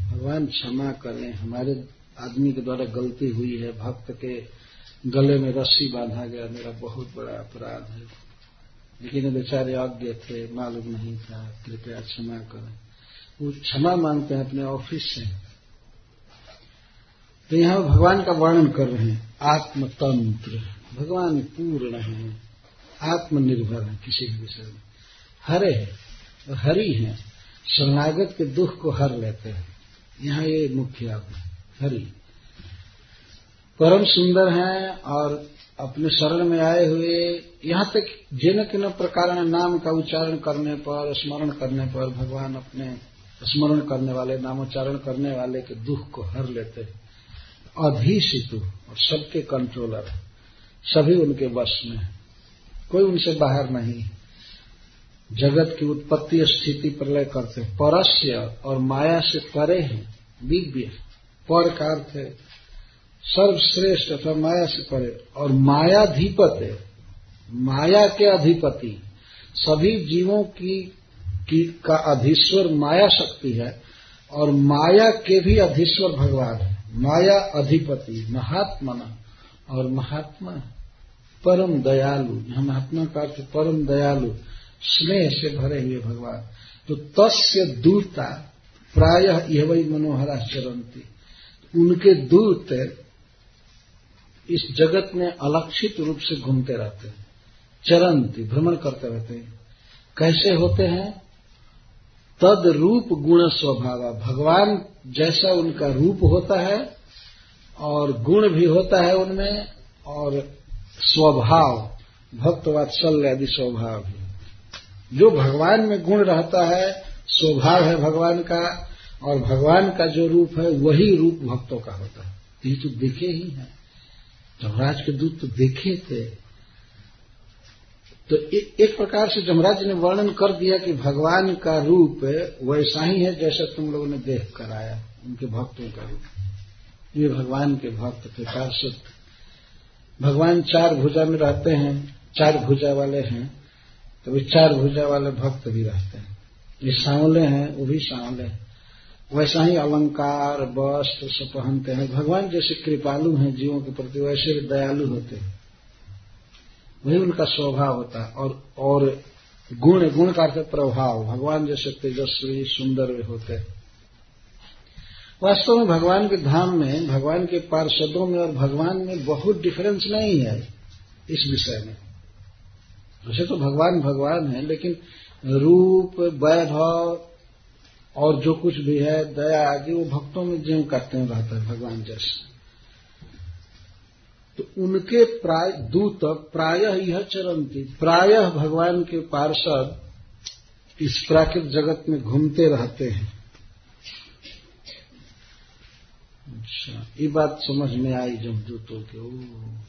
भगवान क्षमा करें, हमारे आदमी के द्वारा गलती हुई है, भक्त के गले में रस्सी बांधा गया, मेरा बहुत बड़ा अपराध है। लेकिन बेचारे अज्ञ थे, मालूम नहीं था, कृपया क्षमा करें। वो क्षमा मांगते हैं अपने ऑफिस से। तो यहां भगवान का वर्णन कर रहे हैं। आत्मतंत्र, भगवान पूर्ण है, आत्मनिर्भर है, किसी भी विषय में हरे है और हरि है, शरणागत के दुख को हर लेते हैं। यहाँ ये मुख्य है, हरि परम सुंदर हैं और अपने शरण में आए हुए, यहाँ तक जिन किन प्रकार नाम का उच्चारण करने पर, स्मरण करने पर भगवान अपने स्मरण करने वाले, नामोच्चारण करने वाले के दुख को हर लेते हैं। अधीशितु, और सबके कंट्रोलर, सभी उनके वश में, कोई उनसे बाहर नहीं। जगत की उत्पत्ति स्थिति प्रलय करते, परस्य और माया से परे हैं, दिव्य। पर का अर्थ है सर्वश्रेष्ठ अथवा माया से परे, और मायाधिपति, माया के अधिपति, सभी जीवों का अधीश्वर माया शक्ति है और माया के भी अधीश्वर भगवान है। माया अधिपति, महात्मना, और महात्मा परम दयालु। यहां महात्मा का अर्थ परम दयालु, स्नेह से भरे हुए भगवान। तो तस्य दूता प्रायः यह वही मनोहरा चरंती, उनके दूत इस जगत में अलक्षित रूप से घूमते रहते हैं, चरंती, भ्रमण करते रहते हैं। कैसे होते हैं? तद रूप गुण स्वभाव, भगवान जैसा उनका रूप होता है और गुण भी होता है उनमें, और स्वभाव भक्त वात्सल्य आदि स्वभाव भी। जो भगवान में गुण रहता है, स्वभाव है भगवान का, और भगवान का जो रूप है वही रूप भक्तों का होता है। ये तो देखे ही हैं, जमराज के दूत तो देखे थे। तो एक प्रकार से जमराज ने वर्णन कर दिया कि भगवान का रूप वैसा ही है जैसा तुम लोगों ने देख कर आया, उनके भक्तों का रूप। ये भगवान के भक्त थे, पार्षद। भगवान 4 भुजा में रहते हैं, 4 भुजा वाले हैं, तो वे 4 भुजा वाले भक्त भी रहते हैं। ये सांवले हैं, वो भी सांवले हैं। वैसा ही अलंकार वस्त्र सब पहनते हैं। भगवान जैसे कृपालु हैं जीवों के प्रति, वैसे दयालु होते हैं, वही उनका स्वभाव होता है। और गुण का अर्थ प्रभाव, भगवान जैसे तेजस्वी सुंदर वे होते हैं। वास्तव में भगवान के धाम में, भगवान के पार्षदों में और भगवान में बहुत डिफरेंस नहीं है इस विषय में। वैसे तो भगवान भगवान है, लेकिन रूप, वैभव और जो कुछ भी है, दया आदि, वो भक्तों में ज्यों करते हैं रहता है भगवान जैसे। तो उनके दूत प्रायः यह चरन्ति, प्रायः भगवान के पार्षद इस प्राकृत जगत में घूमते रहते हैं। अच्छा, ये बात समझ में आई जब दूतों के,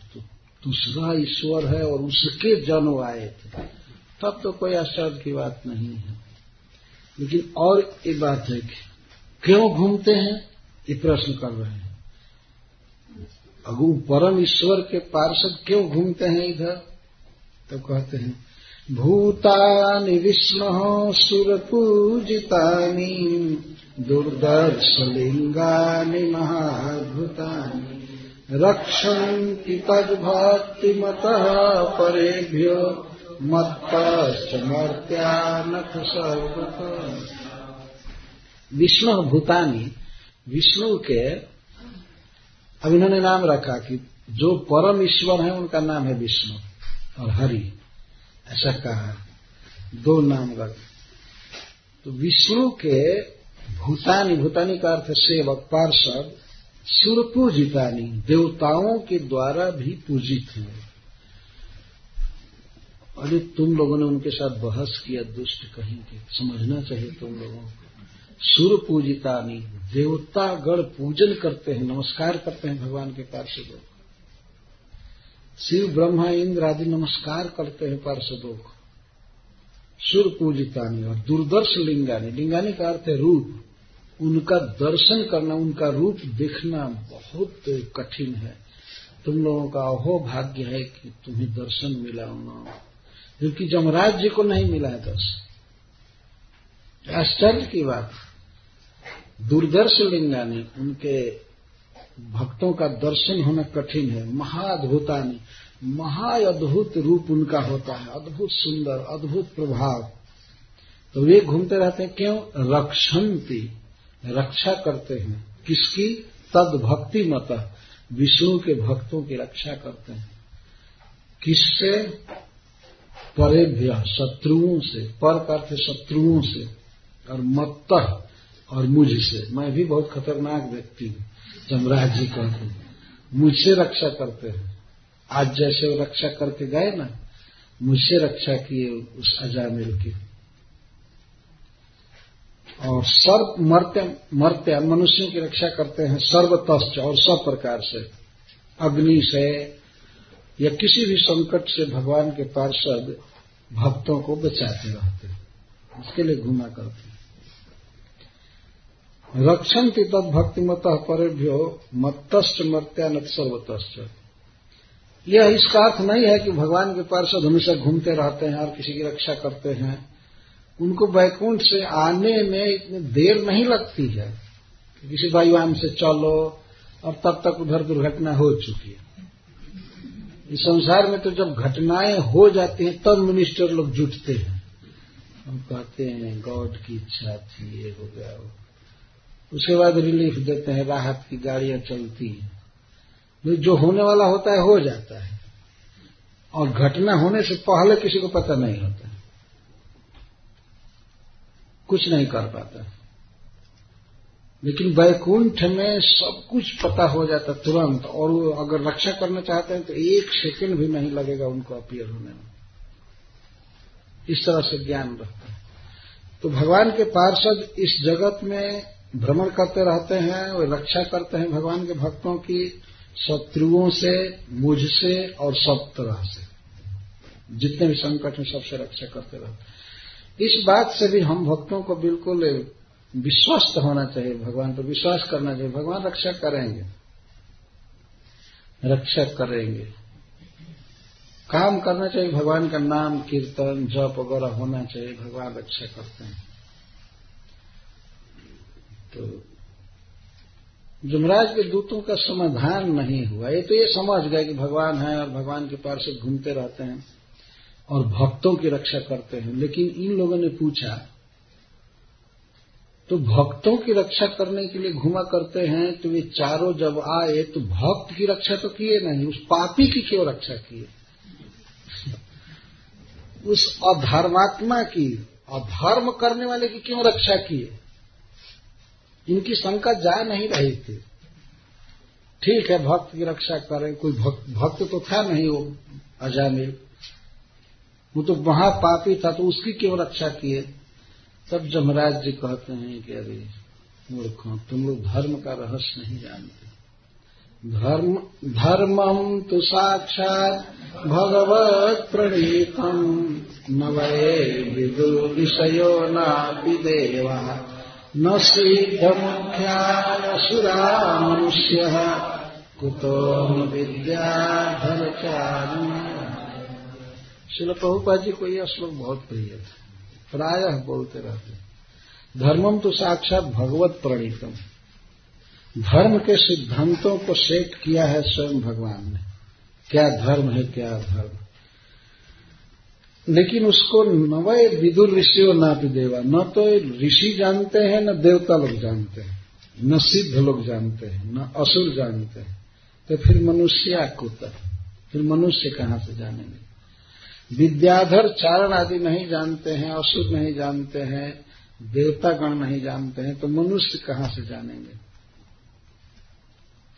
तो दूसरा ईश्वर है और उसके जन आए थे, तब तो कोई आश्चर्य की बात नहीं है। लेकिन और एक बात है कि क्यों घूमते हैं, ये प्रश्न कर रहे हैं। अगु परम ईश्वर के पार्षद क्यों घूमते हैं इधर, तो कहते हैं भूतानि विष्णु सुरपूजितानि दुर्दर्शलिंगानि महाद्भुतानि रक्षन्ति तद्भक्तिमतः परेभ्यो मत्तश्च मर्त्यानथ सर्वतः। विष्णु भूतानि, विष्णु के अब इन्होंने नाम रखा कि जो परम ईश्वर है उनका नाम है विष्णु और हरि, ऐसा कहा, दो नाम रख। तो विष्णु के भूतानि, भूतानि का अर्थ सेवक पार्षद, सुर पूजितानि, देवताओं के द्वारा भी पूजित हैं। अरे तुम लोगों ने उनके साथ बहस किया, दुष्ट कहीं के, समझना चाहिए तुम लोगों को। सुर पूजितानि, देवतागण पूजन करते हैं, नमस्कार करते हैं भगवान के पार्षदों को। शिव ब्रह्मा इंद्र आदि नमस्कार करते हैं पार्षदों को। सुर पूजितानि और दुर्दर्श लिंगानि, लिंगानि का अर्थ है रूप, उनका दर्शन करना, उनका रूप देखना बहुत कठिन है। तुम लोगों का अहो भाग्य है कि तुम्हें दर्शन मिला होना, क्योंकि जमराज जी को नहीं मिला है दर्शन। आश्चर्य की बात, दुर्दर्श लिंगानि, उनके भक्तों का दर्शन होना कठिन है। महाअद्भुतानि, महाअद्भुत रूप उनका होता है, अद्भुत सुंदर, अद्भुत प्रभाव। तो वे घूमते रहते हैं, क्यों? रक्षन्ति, रक्षा करते हैं, किसकी? तद भक्ति मत, विष्णु के भक्तों की रक्षा करते हैं। किससे? परेभ्य, शत्रुओं से, पर का अर्थ शत्रुओं से, और मत्तः, और मुझसे, मैं भी बहुत खतरनाक व्यक्ति हूं, जमराज जी कहते हैं, मुझसे रक्षा करते हैं। आज जैसे वो रक्षा करके गए ना, मुझसे रक्षा किए उस अजामिल की। और सर्व मर्त्य मनुष्यों की रक्षा करते हैं, सर्वतश्च, और सब प्रकार से, अग्नि से या किसी भी संकट से भगवान के पार्षद भक्तों को बचाते रहते हैं, इसके लिए घुमा करते हैं। रक्षन्ति तद भक्तिमतः परेभ्यो मत्तश्च मर्त्यानथ सर्वतश्च। यह इसका अर्थ नहीं है कि भगवान के पार्षद हमेशा घूमते रहते हैं और किसी की रक्षा करते हैं। उनको वैकुंठ से आने में इतनी देर नहीं लगती है कि किसी वायुयान से चलो और तब तक उधर दुर्घटना हो चुकी है। इस संसार में तो जब घटनाएं हो जाती हैं तब मिनिस्टर लोग जुटते हैं, हम कहते हैं गॉड की इच्छा थी, ये हो गया वो। उसके बाद रिलीफ देते हैं, राहत की गाड़ियां चलती हैं। जो होने वाला होता है हो जाता है, और घटना होने से पहले किसी को पता नहीं होता है, कुछ नहीं कर पाता। लेकिन वैकुंठ में सब कुछ पता हो जाता तुरंत, और वो अगर रक्षा करना चाहते हैं तो 1 सेकंड भी नहीं लगेगा उनको अपीयर होने में। इस तरह से ज्ञान रहता है। तो भगवान के पार्षद इस जगत में भ्रमण करते रहते हैं, वे रक्षा करते हैं भगवान के भक्तों की, शत्रुओं से, मुझसे, और सब तरह से, जितने भी संकट हैं सबसे रक्षा करते रहते। इस बात से भी हम भक्तों को बिल्कुल विश्वस्त होना चाहिए, भगवान पर विश्वास करना चाहिए। भगवान रक्षा करेंगे, रक्षा करेंगे। काम करना चाहिए, भगवान का नाम कीर्तन जप वगैरह होना चाहिए, भगवान रक्षा करते हैं। तो जमराज के दूतों का समाधान नहीं हुआ। ये तो ये समझ गए कि भगवान है और भगवान के पार्षद घूमते रहते हैं और भक्तों की रक्षा करते हैं। लेकिन इन लोगों ने पूछा, तो भक्तों की रक्षा करने के लिए घुमा करते हैं, तो वे चारों जब आए तो भक्त की रक्षा तो किए नहीं, उस पापी की क्यों रक्षा किए? उस अधर्मात्मा की, अधर्म करने वाले की क्यों रक्षा किए? इनकी शंका जा नहीं रही थी। ठीक है भक्त की रक्षा करें, कोई भक्त तो था नहीं वो अजामिल, वो तो महापापी था, तो उसकी क्यों रक्षा किए। तब जमराज जी कहते हैं कि अरे मूर्खों, तुम लोग धर्म का रहस्य नहीं जानते। धर्मम तो साक्षात भगवत प्रणीतम न वै विदुर्विषयो नापि देवा न सिद्ध मुख्याय सुरा मनुष्य कुतो विद्याधरचारण। श्रील प्रभुपाद जी को यह श्लोक बहुत प्रिय था, प्रायः बोलते रहते। धर्मम तो साक्षात भगवत प्रणीतम, धर्म के सिद्धांतों को सेट किया है स्वयं भगवान ने, क्या धर्म है क्या धर्म। लेकिन उसको न वै विदुर ऋषियों नापि देवा, न तो ऋषि जानते हैं न देवता लोग जानते हैं, न सिद्ध लोग जानते हैं न असुर जानते हैं, तो फिर मनुष्य कुत, फिर मनुष्य कहां से जानेंगे। विद्याधर चारण आदि नहीं जानते हैं, असुर नहीं जानते हैं, देवतागण नहीं जानते हैं, तो मनुष्य कहां से जानेंगे।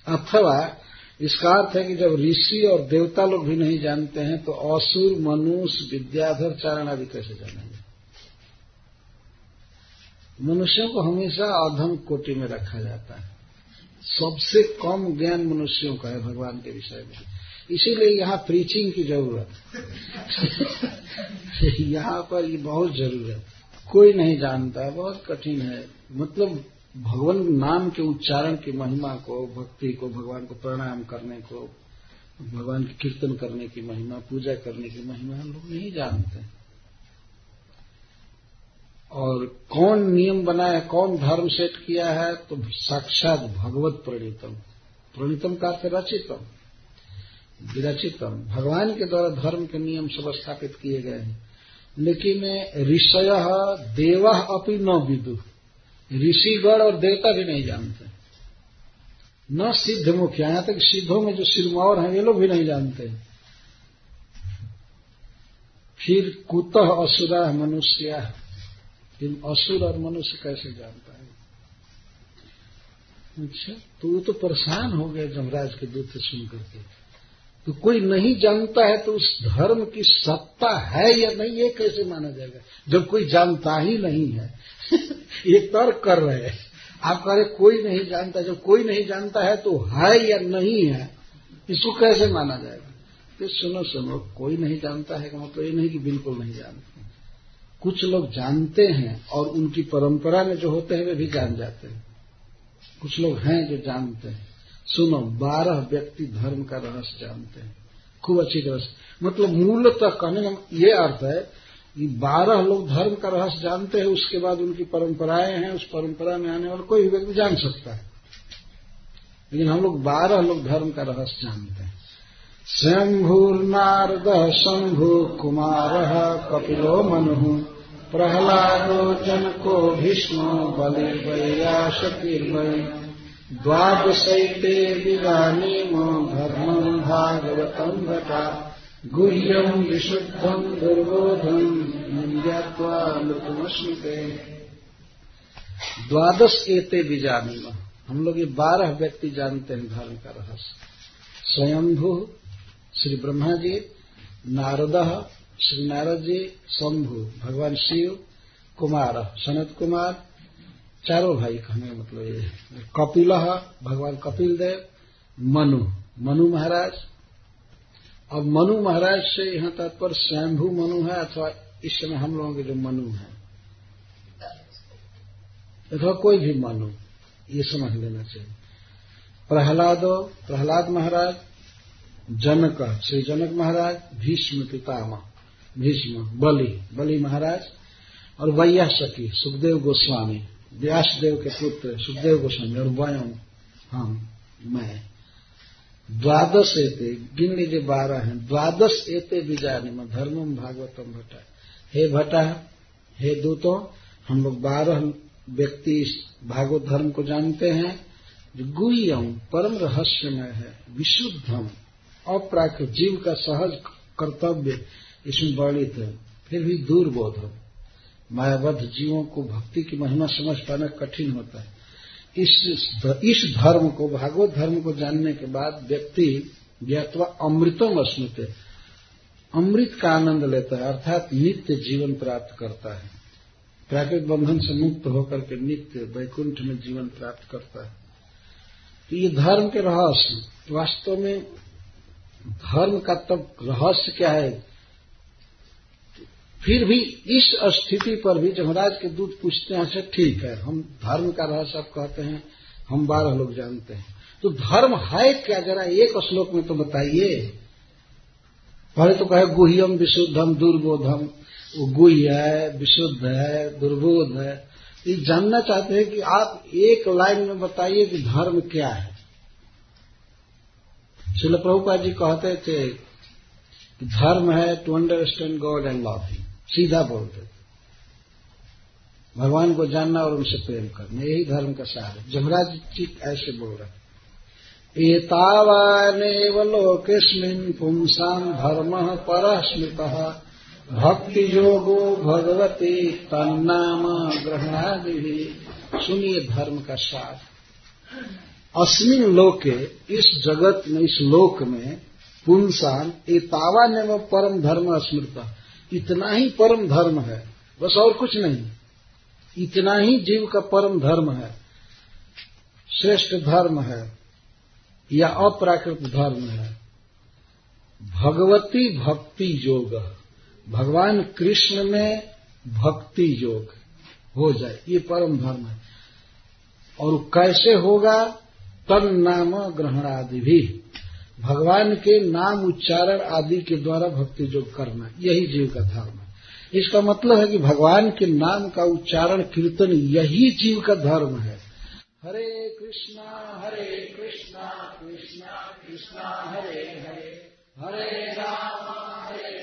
अथवा इसका अर्थ है कि जब ऋषि और देवता लोग भी नहीं जानते हैं तो असुर मनुष्य विद्याधर चारण आदि कैसे जानेंगे। मनुष्यों को हमेशा अधम कोटि में रखा जाता है, सबसे कम ज्ञान मनुष्यों का है भगवान के विषय में, इसीलिए यहाँ प्रीचिंग की जरूरत यहाँ पर ये बहुत जरूरत। कोई नहीं जानता, बहुत कठिन है। मतलब भगवान नाम के उच्चारण की महिमा को, भक्ति को, भगवान को प्रणाम करने को, भगवान की कीर्तन करने की महिमा, पूजा करने की महिमा हम लोग नहीं जानते। और कौन नियम बनाया, कौन धर्म सेट किया है, तो साक्षात भगवत प्रणीतम। प्रणीतम का अर्थ रचितम, विरचितम, भगवान के द्वारा धर्म के नियम सब स्थापित किए गए हैं। लेकिन ऋषयः देवः अपि न विदुः, ऋषिगण और देवता भी नहीं जानते, न सिद्ध मुख्य, यहां तक सिद्धों में जो सिरमौर हैं ये लोग भी नहीं जानते। फिर कुतः असुरा मनुष्य, फिर असुर और मनुष्य कैसे जानता है। अच्छा, तो वो तो परेशान हो गए जमराज के दूत से सुन करके। तो कोई नहीं जानता है तो उस धर्म की सत्ता है या नहीं ये कैसे माना जाएगा, जब कोई जानता ही नहीं है। ये तर्क कर रहे हैं, आप कह रहे कोई नहीं जानता, जब कोई नहीं जानता है तो है या नहीं है, इसको कैसे माना जाएगा। तो सुनो, कोई नहीं जानता है का मतलब ये नहीं कि बिल्कुल नहीं जानते। कुछ लोग जानते हैं और उनकी परंपरा में जो होते हैं वे भी जान जाते हैं। कुछ लोग हैं जो जानते हैं। सुनो, 12 व्यक्ति धर्म का रहस्य जानते हैं खूब अच्छी तरह से। मतलब मूलतः कहने का ये अर्थ है कि 12 लोग धर्म का रहस्य जानते हैं, उसके बाद उनकी परंपराएं हैं, उस परंपरा में आने वाला कोई भी व्यक्ति जान सकता है। लेकिन हम लोग 12 लोग धर्म का रहस्य जानते हैं। स्वयंभूर्नारदः शंभु कुमारः कपिलो मनुः प्रहलादो जनको भीष्मो बलिर्वैयासकीर्वै द्वादशैते विदानीमो धर्मं भागवतं भटा गुह्यं विशुद्धं दुर्बोधं ज्ञात्वा लुतमश्नुते। 12 एते विजानीमः, हम लोग ये 12 व्यक्ति जानते हैं धर्म का रहस्य। स्वयंभू श्री ब्रह्मा जी, नारदः श्री नारद जी, शंभु भगवान शिव, कुमार सनत कुमार, चारों भाई कहने मतलब ये, कपिलः भगवान कपिल देव, मनु महाराज। अब मनु महाराज से यहाँ तात्पर्य स्वयंभू मनु है अथवा इस समय हम लोगों के जो मनु है अथवा कोई भी मनु, ये समझ लेना चाहिए। प्रहलाद महाराज, जनक श्री जनक महाराज, भीष्म पितामह भीष्म, बलि महाराज, और वैयासकी सुखदेव गोस्वामी, व्यासदेव के पुत्र सुखदेव गोस्वामी, और वयम हम मैं। 12 एते, गिन लीजिए 12 हैं। 12 एते विजानीमः धर्मम भागवतम भट्टा। हे भट्टा, हे दूतों, हम लोग 12 व्यक्ति इस भागवत धर्म को जानते हैं जो गुह्यम परम रहस्यमय है, विशुद्धम अप्राकृत जीव का सहज कर्तव्य इसमें वर्णित है, फिर भी दुर्बोधम मायाबद्ध जीवों को भक्ति की महिमा समझ पाना कठिन होता है। इस धर्म को, भागवत धर्म को जानने के बाद व्यक्ति ज्ञात्वा अमृतम अश्नुते, अमृत का आनंद लेता है, अर्थात नित्य जीवन प्राप्त करता है, प्राकृतिक बंधन से मुक्त होकर के नित्य वैकुंठ में जीवन प्राप्त करता है। तो ये धर्म के रहस्य, वास्तव में धर्म का तब रहस्य क्या है? फिर भी इस स्थिति पर भी जमराज के दूत पूछते हैं, अच्छा ठीक है, हम धर्म का रहस्य आप कहते हैं, हम 12 लोग जानते हैं, तो धर्म है क्या, जरा एक श्लोक में तो बताइए। पहले तो कहे गुह्यम विशुद्धम दुर्बोधम, वो गुह्य है, विशुद्ध है, दुर्बोध है। ये जानना चाहते हैं कि आप एक लाइन में बताइए कि धर्म क्या है। श्रील प्रभुपाद जी कहते थे कि धर्म है to understand God and love him, सीधा बोलते थे, भगवान को जानना और उनसे प्रेम करना, यही धर्म का सार है। जमराज जी ऐसे बोल रहे, एतावानेव लोकेस्मिन् पुंसां धर्मः परः स्मृतः भक्ति योगो भगवती तन्नाम ग्रहणादिभिः। सुनिए धर्म का सार। अस्मिन् लोके, इस जगत में, इस लोक में, पुंसां एतावानेव परम धर्म स्मृतः, इतना ही परम धर्म है, बस और कुछ नहीं, इतना ही जीव का परम धर्म है, श्रेष्ठ धर्म है या अप्राकृत धर्म है। भगवती भक्ति योग, भगवान कृष्ण में भक्ति योग हो जाए, ये परम धर्म है। और कैसे होगा? तन नाम ग्रहण आदि भी, भगवान के नाम उच्चारण आदि के द्वारा भक्ति योग करना, यही जीव का धर्म है। इसका मतलब है कि भगवान के नाम का उच्चारण कीर्तन यही जीव का धर्म है। हरे कृष्णा कृष्णा कृष्णा हरे हरे, हरे राम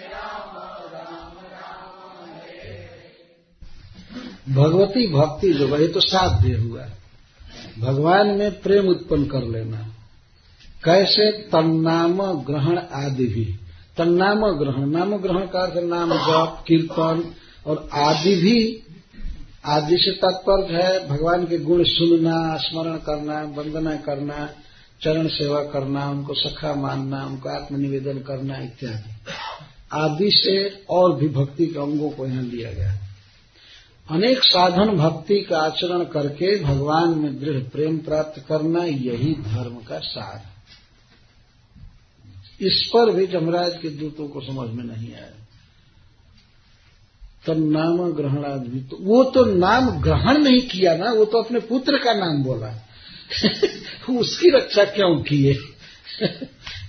राम राम हरे हरे। भगवती भक्ति जो है तो साध्य हुआ, भगवान में प्रेम उत्पन्न कर लेना। कैसे? तन्नाम ग्रहण आदि भी, तन्नाम ग्रहण, नाम ग्रहण का अर्थ नाम जप कीर्तन, और आदि भी, आदि से तात्पर्य है भगवान के गुण सुनना, स्मरण करना, वंदना करना, चरण सेवा करना, उनको सखा मानना, उनको आत्मनिवेदन करना इत्यादि। आदि से और भी भक्ति के अंगों को यहाँ लिया गया। अनेक साधन भक्ति का आचरण करके भगवान में दृढ़ प्रेम प्राप्त करना, यही धर्म का सार है। इस पर भी जमराज के दूतों को समझ में नहीं आया। तब नाम ग्रहण आदमी, तो वो तो नाम ग्रहण नहीं किया ना, वो तो अपने पुत्र का नाम बोला उसकी रक्षा क्यों किए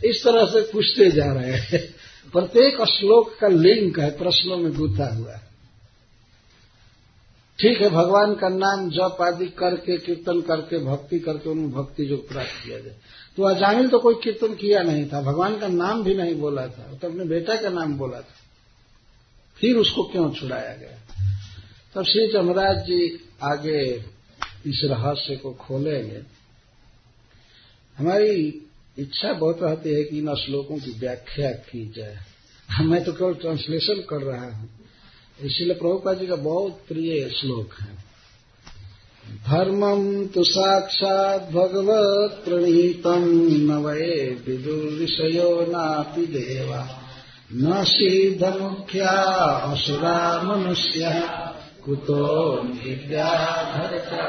इस तरह से पूछते जा रहे हैं। प्रत्येक श्लोक का लिंक है, प्रश्नों में गूंथा हुआ है। ठीक है, भगवान का नाम जप आदि करके, कीर्तन करके, भक्ति करके उन्हें भक्ति जो प्राप्त किया जाए। तो अजामिल तो कोई कीर्तन किया नहीं था, भगवान का नाम भी नहीं बोला था, तो अपने बेटा का नाम बोला था, फिर उसको क्यों छुड़ाया गया? तब श्री जमराज जी आगे इस रहस्य को खोलेंगे। हमारी इच्छा बहुत रहती है कि इन श्लोकों की व्याख्या की जाए। मैं तो केवल ट्रांसलेशन कर रहा हूं, इसलिए प्रभुपाद जी का बहुत प्रिय श्लोक है। धर्मम तु साक्षात् भगवत् प्रणीतम न वै विदुर्विषयो नापि देवा न सिद्ध मुख्या असुरा मनुष्य कुतो विद्याधरता।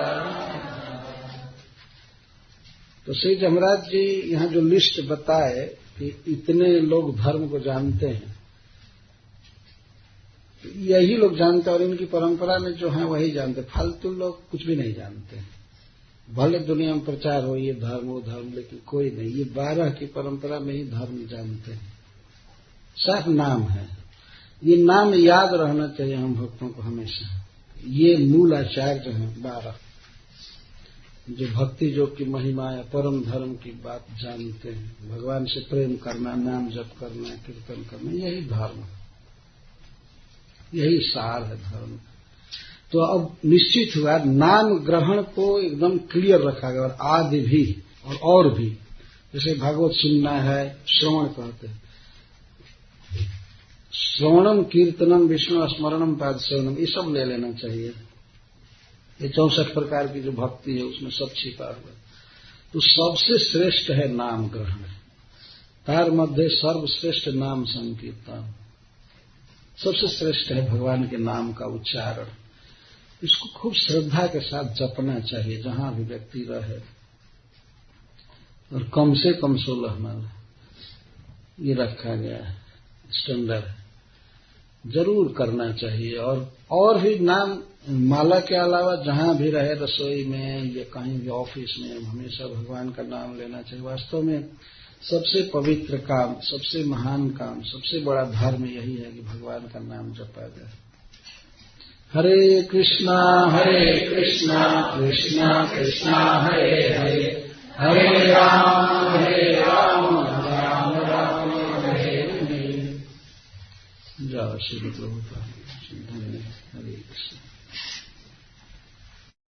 तो श्री जमराज जी यहाँ जो लिस्ट बताए कि इतने लोग धर्म को जानते हैं, यही लोग जानते हैं, और इनकी परंपरा में जो है वही जानते। फालतू लोग कुछ भी नहीं जानते। भले दुनिया में प्रचार हो ये धर्म वो धर्म, लेकिन कोई नहीं, ये 12 की परंपरा में ही धर्म जानते हैं। साफ नाम है, ये नाम याद रहना चाहिए हम भक्तों को हमेशा। ये मूल आचार्य हैं 12, जो भक्ति योग की महिमा या परम धर्म की बात जानते हैं। भगवान से प्रेम करना, नाम जप करना, कीर्तन करना, यही धर्म, यही सार है धर्म। तो अब निश्चित हुआ, नाम ग्रहण को एकदम क्लियर रखा गया, और आदि भी और भी, जैसे भागवत सुनना है, श्रवण कहते हैं, श्रवणम कीर्तनम विष्णु स्मरणम पाद सेवनम, ये सब ले लेना चाहिए। ये 64 प्रकार की जो भक्ति है उसमें सब छिपा हुआ। तो सबसे श्रेष्ठ है नाम ग्रहण। तार मध्य सर्वश्रेष्ठ नाम संकीर्तन, सबसे श्रेष्ठ है भगवान के नाम का उच्चारण। इसको खूब श्रद्धा के साथ जपना चाहिए जहां भी व्यक्ति रहे, और कम से कम 16 माला ये रखा गया है, स्टैंडर्ड जरूर करना चाहिए। और भी नाम माला के अलावा जहां भी रहे, रसोई में या कहीं भी ऑफिस में, हमेशा भगवान का नाम लेना चाहिए। वास्तव में सबसे पवित्र काम, सबसे महान काम, सबसे बड़ा धर्म यही है कि भगवान का नाम जपा जाए। हरे कृष्णा कृष्णा कृष्णा हरे हरे, हरे राम राम राम हरे हरे। जय श्री प्रभुपाद। हरे कृष्ण।